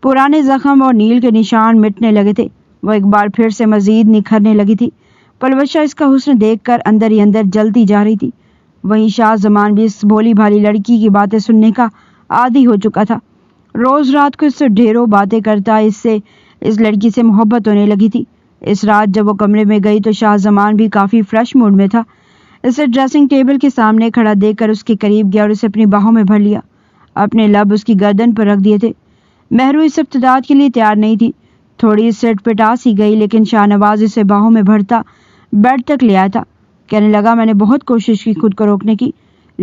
[SPEAKER 1] پرانے زخم اور نیل کے نشان مٹنے لگے تھے، وہ ایک بار پھر سے مزید نکھرنے لگی تھی۔ پلوشا اس کا حسن دیکھ کر اندر ہی اندر جلتی جا رہی تھی۔ وہیں شاہ زمان بھی اس بھولی بھالی لڑکی کی باتیں سننے کا عادی ہو چکا تھا۔ روز رات کو اس سے ڈھیروں باتیں کرتا، اس لڑکی سے محبت ہونے لگی تھی۔ اس رات جب وہ کمرے میں گئی تو شاہ زمان بھی کافی فریش موڈ میں تھا۔ اسے ڈریسنگ ٹیبل کے سامنے کھڑا دیکھ کر اس کے قریب گیا اور اسے اپنی باہوں میں بھر لیا، اپنے لب اس کی گردن پر رکھ دیے تھے۔ مہرو اس ابتداء کے لیے تیار نہیں تھی، تھوڑی سٹ پٹا سی گئی، لیکن شاہ نواز اسے باہوں میں بھرتا بیڈ تک لے آیا تھا۔ کہنے لگا میں نے بہت کوشش کی خود کو روکنے کی،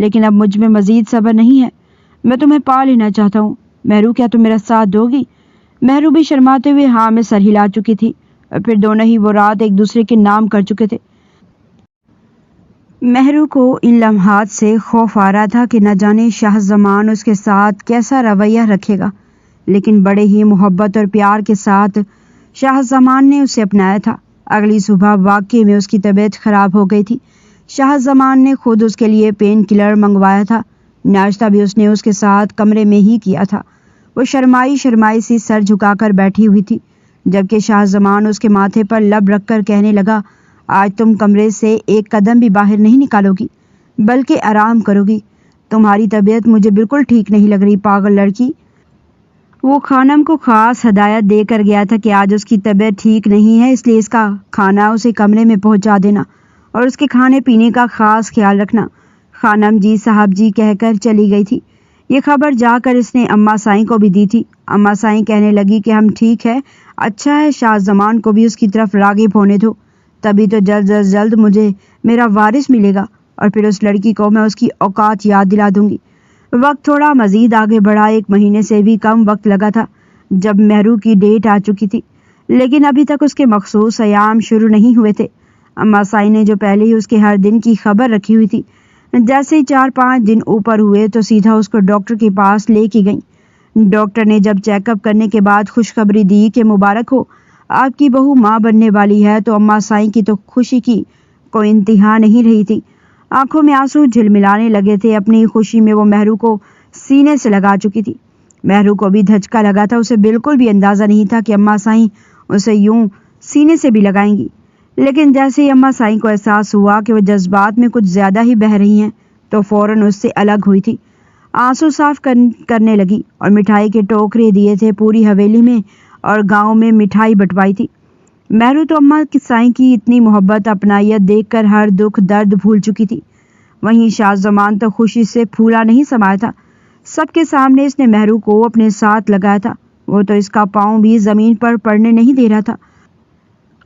[SPEAKER 1] لیکن اب مجھ میں مزید صبر نہیں ہے، میں تمہیں پا لینا چاہتا ہوں۔ مہرو، کیا تم میرا ساتھ دو گی؟ مہرو بھی شرماتے ہوئے ہاں میں سر ہلا چکی تھی، اور پھر دونوں ہی وہ رات ایک دوسرے کے نام کر چکے تھے۔ مہرو کو ان لمحات سے خوف آ رہا تھا کہ نہ جانے شاہ زمان اس کے ساتھ کیسا رویہ رکھے گا، لیکن بڑے ہی محبت اور پیار کے ساتھ شاہ زمان نے اسے اپنایا تھا۔ اگلی صبح واقعے میں اس کی طبیعت خراب ہو گئی تھی۔ شاہ زمان نے خود اس کے لیے پین کلر منگوایا تھا، ناشتہ بھی اس نے اس کے ساتھ کمرے میں ہی کیا تھا۔ وہ شرمائی سی سر جھکا کر بیٹھی ہوئی تھی، جبکہ شاہ زمان اس کے ماتھے پر لب رکھ کر کہنے لگا، آج تم کمرے سے ایک قدم بھی باہر نہیں نکالو گی، بلکہ آرام کرو گی۔ تمہاری طبیعت مجھے بالکل ٹھیک نہیں لگ رہی، پاگل لڑکی۔ وہ خانم کو خاص ہدایت دے کر گیا تھا کہ آج اس کی طبیعت ٹھیک نہیں ہے، اس لیے اس کا کھانا اسے کمرے میں پہنچا دینا اور اس کے کھانے پینے کا خاص خیال رکھنا۔ خانم جی صاحب جی کہہ کر چلی گئی تھی۔ یہ خبر جا کر اس نے اماں سائیں کو بھی دی تھی۔ اماں سائیں کہنے لگی کہ ہم ٹھیک ہے، اچھا ہے، شاہ زمان کو بھی اس کی طرف راغب ہونے دو، تبھی تو جلد از جلد مجھے میرا وارث ملے گا، اور پھر اس لڑکی کو میں اس کی اوقات یاد دلا دوں گی۔ وقت تھوڑا مزید آگے بڑھا، 1 مہینے سے بھی کم وقت لگا تھا جب مہرو کی ڈیٹ آ چکی تھی، لیکن ابھی تک اس کے مخصوص ایام شروع نہیں ہوئے تھے۔ اماں سائیں نے جو پہلے ہی اس کے ہر دن کی خبر رکھی ہوئی تھی، جیسے ہی 4-5 دن اوپر ہوئے تو سیدھا اس کو ڈاکٹر کے پاس لے کے گئیں۔ ڈاکٹر نے جب چیک اپ کرنے کے بعد خوشخبری دی کہ مبارک ہو، آپ کی بہو ماں بننے والی ہے، تو اماں سائیں کی تو خوشی کی کوئی انتہا نہیں رہی تھی۔ آنکھوں میں آنسو جھلملانے لگے تھے۔ اپنی خوشی میں وہ مہرو کو سینے سے لگا چکی تھی۔ مہرو کو بھی دھچکا لگا تھا، اسے بالکل بھی اندازہ نہیں تھا کہ اماں سائیں اسے یوں سینے سے بھی لگائیں گی، لیکن جیسے ہی اماں سائیں کو احساس ہوا کہ وہ جذبات میں کچھ زیادہ ہی بہہ رہی ہیں تو فوراً اس سے الگ ہوئی تھی، آنسو صاف کرنے لگی اور مٹھائی کے ٹوکرے دیے تھے، پوری حویلی میں اور گاؤں میں مٹھائی بٹوائی تھی۔ مہرو تو اماں سائیں کی اتنی محبت اپنائیت دیکھ کر ہر دکھ درد بھول چکی تھی۔ وہیں شاہ زمان تو خوشی سے پھولا نہیں سمایا تھا۔ سب کے سامنے اس نے مہرو کو اپنے ساتھ لگایا تھا، وہ تو اس کا پاؤں بھی زمین پر پڑنے نہیں دے رہا تھا،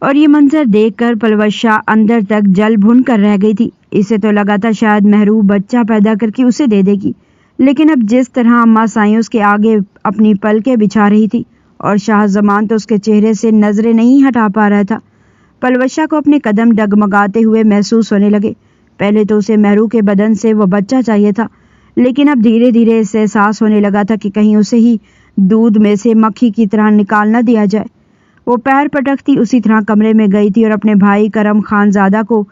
[SPEAKER 1] اور یہ منظر دیکھ کر پلوشا اندر تک جل بھن کر رہ گئی تھی۔ اسے تو لگا تھا شاید مہرو بچہ پیدا کر کے اسے دے دے گی، لیکن اب جس طرح اماں سائیں اس کے آگے اپنی پلکیں بچھا رہی تھی اور شاہ زمان تو اس کے چہرے سے نظریں نہیں ہٹا پا رہا تھا، پلوشا کو اپنے قدم ڈگمگاتے ہوئے محسوس ہونے لگے۔ پہلے تو اسے مہرو کے بدن سے وہ بچہ چاہیے تھا، لیکن اب دھیرے دھیرے اسے احساس ہونے لگا تھا کہ کہیں اسے ہی دودھ میں سے مکھی کی طرح نکال نہ دیا جائے۔ وہ پیر پٹکتی اسی طرح کمرے میں گئی تھی اور اپنے بھائی کرم خان زادہ کو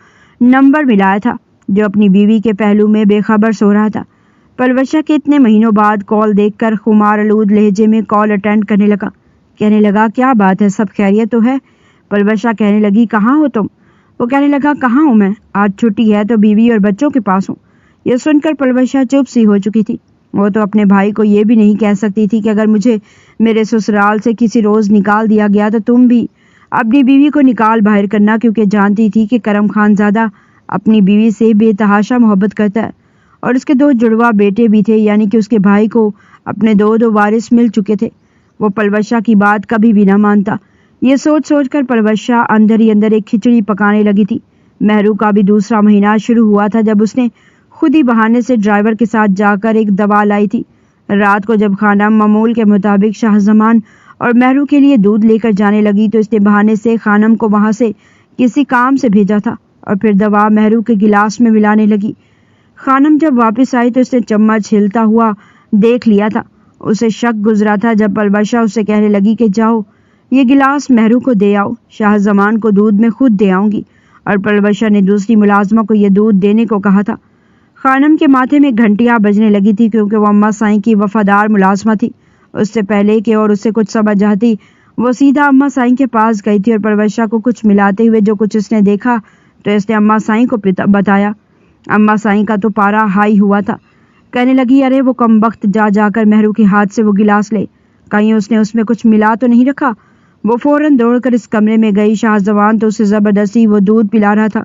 [SPEAKER 1] نمبر ملایا تھا، جو اپنی بیوی کے پہلو میں بے خبر سو رہا تھا۔ پلوشا کے اتنے مہینوں بعد کال دیکھ کر خمار آلود لہجے میں کال اٹینڈ کرنے لگا۔ کہنے لگا، کیا بات ہے، سب خیریت تو ہے؟ پلوشا کہنے لگی، کہاں ہو تم؟ وہ کہنے لگا، کہاں ہوں میں، آج چھٹی ہے تو بیوی اور بچوں کے پاس ہوں۔ یہ سن کر پلوشا چپ سی ہو چکی تھی۔ وہ تو اپنے بھائی کو یہ بھی نہیں کہہ سکتی تھی کہ اگر مجھے میرے سسرال سے کسی روز نکال دیا گیا تو تم بھی اپنی بیوی کو نکال باہر کرنا، کیونکہ جانتی تھی کہ کرم خان زادہ اپنی بیوی سے بے تحاشا محبت کرتا ہے، اور اس کے 2 جڑواں بیٹے بھی تھے، یعنی کہ اس کے بھائی کو اپنے 2 وارث مل چکے تھے۔ وہ پلوشا کی بات کبھی بھی نہ مانتا۔ یہ سوچ سوچ کر پلوشا اندر ہی اندر ایک کھچڑی پکانے لگی تھی۔ مہرو کا بھی دوسرا مہینہ شروع ہوا تھا جب اس نے خود ہی بہانے سے ڈرائیور کے ساتھ جا کر ایک دوا لائی تھی۔ رات کو جب خانم معمول کے مطابق شاہ زمان اور مہرو کے لیے دودھ لے کر جانے لگی تو اس نے بہانے سے خانم کو وہاں سے کسی کام سے بھیجا تھا اور پھر دوا مہرو کے گلاس میں ملانے لگی۔ خانم جب واپس آئی تو اس نے چمچ ہلتا ہوا دیکھ لیا تھا۔ اسے شک گزرا تھا جب پلوشا اس سے کہنے لگی کہ جاؤ یہ گلاس مہرو کو دے آؤ، شاہ زمان کو دودھ میں خود دے آؤں گی، اور پلوشا نے دوسری ملازمہ کو یہ دودھ دینے کو کہا تھا۔ خانم کے ماتھے میں گھنٹیاں بجنے لگی تھی کیونکہ وہ اماں سائیں کی وفادار ملازمہ تھی۔ اس سے پہلے کہ اور اسے کچھ سمجھ جاتی وہ سیدھا اماں سائیں کے پاس گئی تھی اور پلوشا کو کچھ ملاتے ہوئے جو کچھ اس نے دیکھا تو اس نے اماں سائیں کو بتایا۔ اماں سائیں کا تو پارا ہائی ہوا تھا، کہنے لگی، ارے وہ کمبخت جا کر مہرو کے ہاتھ سے وہ گلاس لے، کہیں اس نے اس میں کچھ ملا تو نہیں رکھا۔ وہ فوراً دوڑ کر اس کمرے میں گئی۔ شاہ زمان تو اسے زبردستی وہ دودھ پلا رہا تھا۔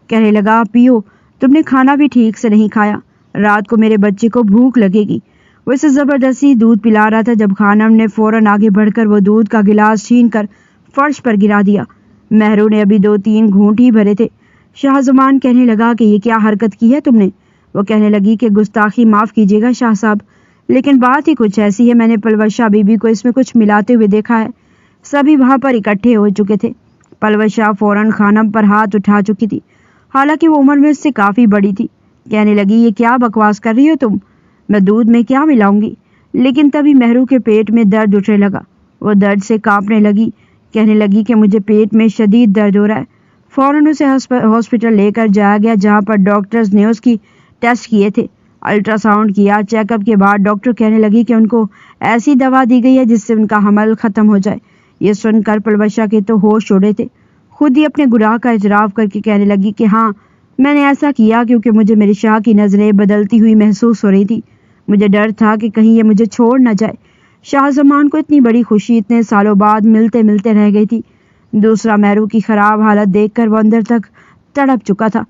[SPEAKER 1] کہنے لگا، پیو، تم نے کھانا بھی ٹھیک سے نہیں کھایا، رات کو میرے بچے کو بھوک لگے گی۔ وہ اسے زبردستی دودھ پلا رہا تھا جب خانم نے فوراً آگے بڑھ کر وہ دودھ کا گلاس چھین کر فرش پر گرا دیا۔ مہرو نے ابھی 2-3 گھونٹ ہی بھرے تھے۔ شاہ زمان کہنے لگا کہ یہ کیا حرکت کی ہے تم نے؟ وہ کہنے لگی کہ گستاخی معاف کیجیے گا شاہ صاحب، لیکن بات ہی کچھ ایسی ہے، میں نے پلوش شاہ بی بی کو اس میں کچھ ملاتے ہوئے دیکھا ہے۔ سبھی وہاں پر اکٹھے ہو چکے تھے۔ پلوش شاہ فوراً خانم پر ہاتھ اٹھا چکی تھی، حالانکہ وہ عمر میں اس سے کافی بڑی تھی۔ کہنے لگی یہ کیا بکواس کر رہی ہو تم، میں دودھ میں کیا ملاؤں گی؟ لیکن تبھی مہرو کے پیٹ میں درد اٹھنے لگا، وہ درد سے کانپنے لگی، کہنے لگی کہ مجھے پیٹ میں شدید درد ہو رہا ہے۔ فوراً اسے ہاسپٹل لے کر جایا گیا، جہاں پر ڈاکٹرز نے اس کی ٹیسٹ کیے تھے، الٹرا ساؤنڈ کیا۔ چیک اپ کے بعد ڈاکٹر کہنے لگی کہ ان کو ایسی دوا دی گئی ہے جس سے ان کا حمل ختم ہو جائے۔ یہ سن کر پلوشا کے تو ہوش اڑے تھے، خود ہی اپنے گناہ کا اعتراف کر کے کہنے لگی کہ ہاں میں نے ایسا کیا کیونکہ مجھے میری شاہ کی نظریں بدلتی ہوئی محسوس ہو رہی تھی۔ مجھے ڈر تھا کہ کہیں یہ مجھے چھوڑ نہ جائے۔ شاہ زمان کو اتنی بڑی خوشی اتنے سالوں بعد ملتے ملتے رہ گئی تھی۔ دوسرا مہرو کی خراب حالت دیکھ کر وہ اندر تک تڑپ چکا تھا۔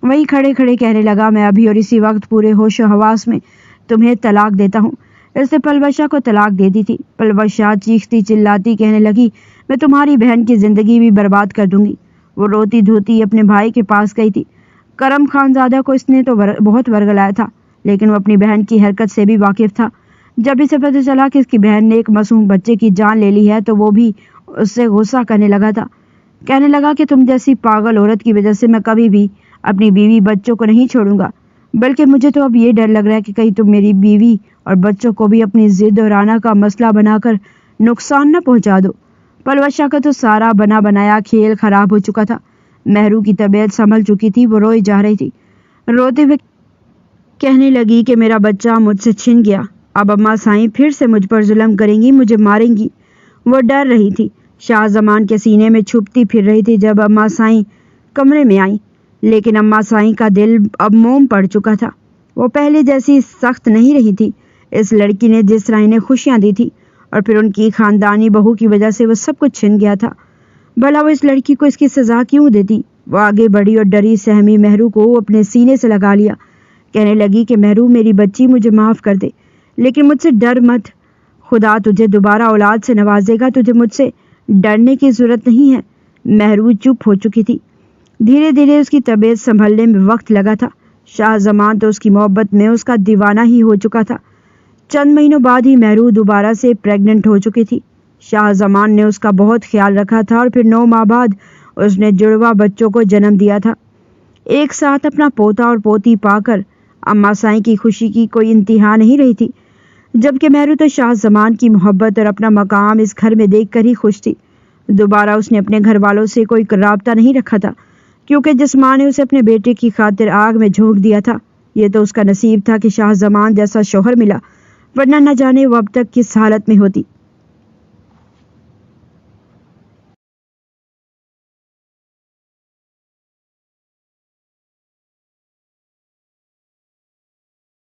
[SPEAKER 1] وہی کھڑے کھڑے کہنے لگا میں ابھی اور اسی وقت پورے ہوش و حواس میں تمہیں طلاق دیتا ہوں۔ اس نے پلوشا کو طلاق دے دی تھی۔ پلوشا چیختی چلاتی کہنے لگی میں تمہاری بہن کی زندگی بھی برباد کر دوں گی۔ وہ روتی دھوتی اپنے بھائی کے پاس گئی تھی۔ کرم خانزادہ کو اس نے تو بہت ورگلایا تھا، لیکن وہ اپنی بہن کی حرکت سے بھی واقف تھا۔ جب اسے پتہ چلا کہ اس کی بہن نے ایک معصوم بچے کی جان لے لی ہے تو وہ بھی اس سے غصہ کرنے لگا تھا۔ کہنے لگا کہ تم جیسی پاگل عورت کی وجہ سے میں کبھی بھی اپنی بیوی بچوں کو نہیں چھوڑوں گا، بلکہ مجھے تو اب یہ ڈر لگ رہا ہے کہ کہیں تم میری بیوی اور بچوں کو بھی اپنی ضد اور آنا کا مسئلہ بنا کر نقصان نہ پہنچا دو۔ پلوشا کا تو سارا بنا بنایا کھیل خراب ہو چکا تھا۔ مہرو کی طبیعت سنبھل چکی تھی، وہ روئی جا رہی تھی، روتے ہوئے کہنے لگی کہ میرا بچہ مجھ سے چھن گیا، اب اماں سائیں پھر سے مجھ پر ظلم کریں گی، مجھے ماریں گی۔ وہ ڈر رہی تھی، شاہ زمان کے سینے میں چھپتی پھر رہی تھی جب اماں سائیں کمرے میں آئیں، لیکن اماں سائیں کا دل اب موم پڑ چکا تھا۔ وہ پہلے جیسی سخت نہیں رہی تھی۔ اس لڑکی نے جس طرح انہیں خوشیاں دی تھی اور پھر ان کی خاندانی بہو کی وجہ سے وہ سب کچھ چھن گیا تھا، بھلا وہ اس لڑکی کو اس کی سزا کیوں دیتی؟ وہ آگے بڑھی اور ڈری سہمی مہرو کو اپنے سینے سے لگا لیا، کہنے لگی کہ مہرو میری بچی مجھے معاف کر دے، لیکن مجھ سے ڈر مت، خدا تجھے دوبارہ اولاد سے نوازے گا، تجھے مجھ سے ڈرنے کی ضرورت نہیں ہے۔ مہرو چپ ہو چکی تھی، دھیرے دھیرے اس کی طبیعت سنبھلنے میں وقت لگا تھا۔ شاہ زمان تو اس کی محبت میں اس کا دیوانہ ہی ہو چکا تھا۔ چند مہینوں بعد ہی مہرو دوبارہ سے پریگننٹ ہو چکی تھی۔ شاہ زمان نے اس کا بہت خیال رکھا تھا اور پھر 9 ماہ بعد اس نے جڑواں بچوں کو جنم دیا تھا۔ ایک ساتھ اپنا پوتا اور پوتی پا کر اماں سائیں کی خوشی کی کوئی انتہا نہیں رہی تھی، جبکہ مہرو تو شاہ زمان کی محبت اور اپنا مقام اس گھر میں دیکھ کر ہی خوش تھی۔ دوبارہ اس نے اپنے گھر والوں سے کوئی رابطہ نہیں رکھا تھا، کیونکہ جس ماں نے اسے اپنے بیٹے کی خاطر آگ میں جھونک دیا تھا، یہ تو اس کا نصیب تھا کہ شاہ زمان جیسا شوہر ملا، ورنہ نہ جانے وہ اب تک کس حالت میں ہوتی۔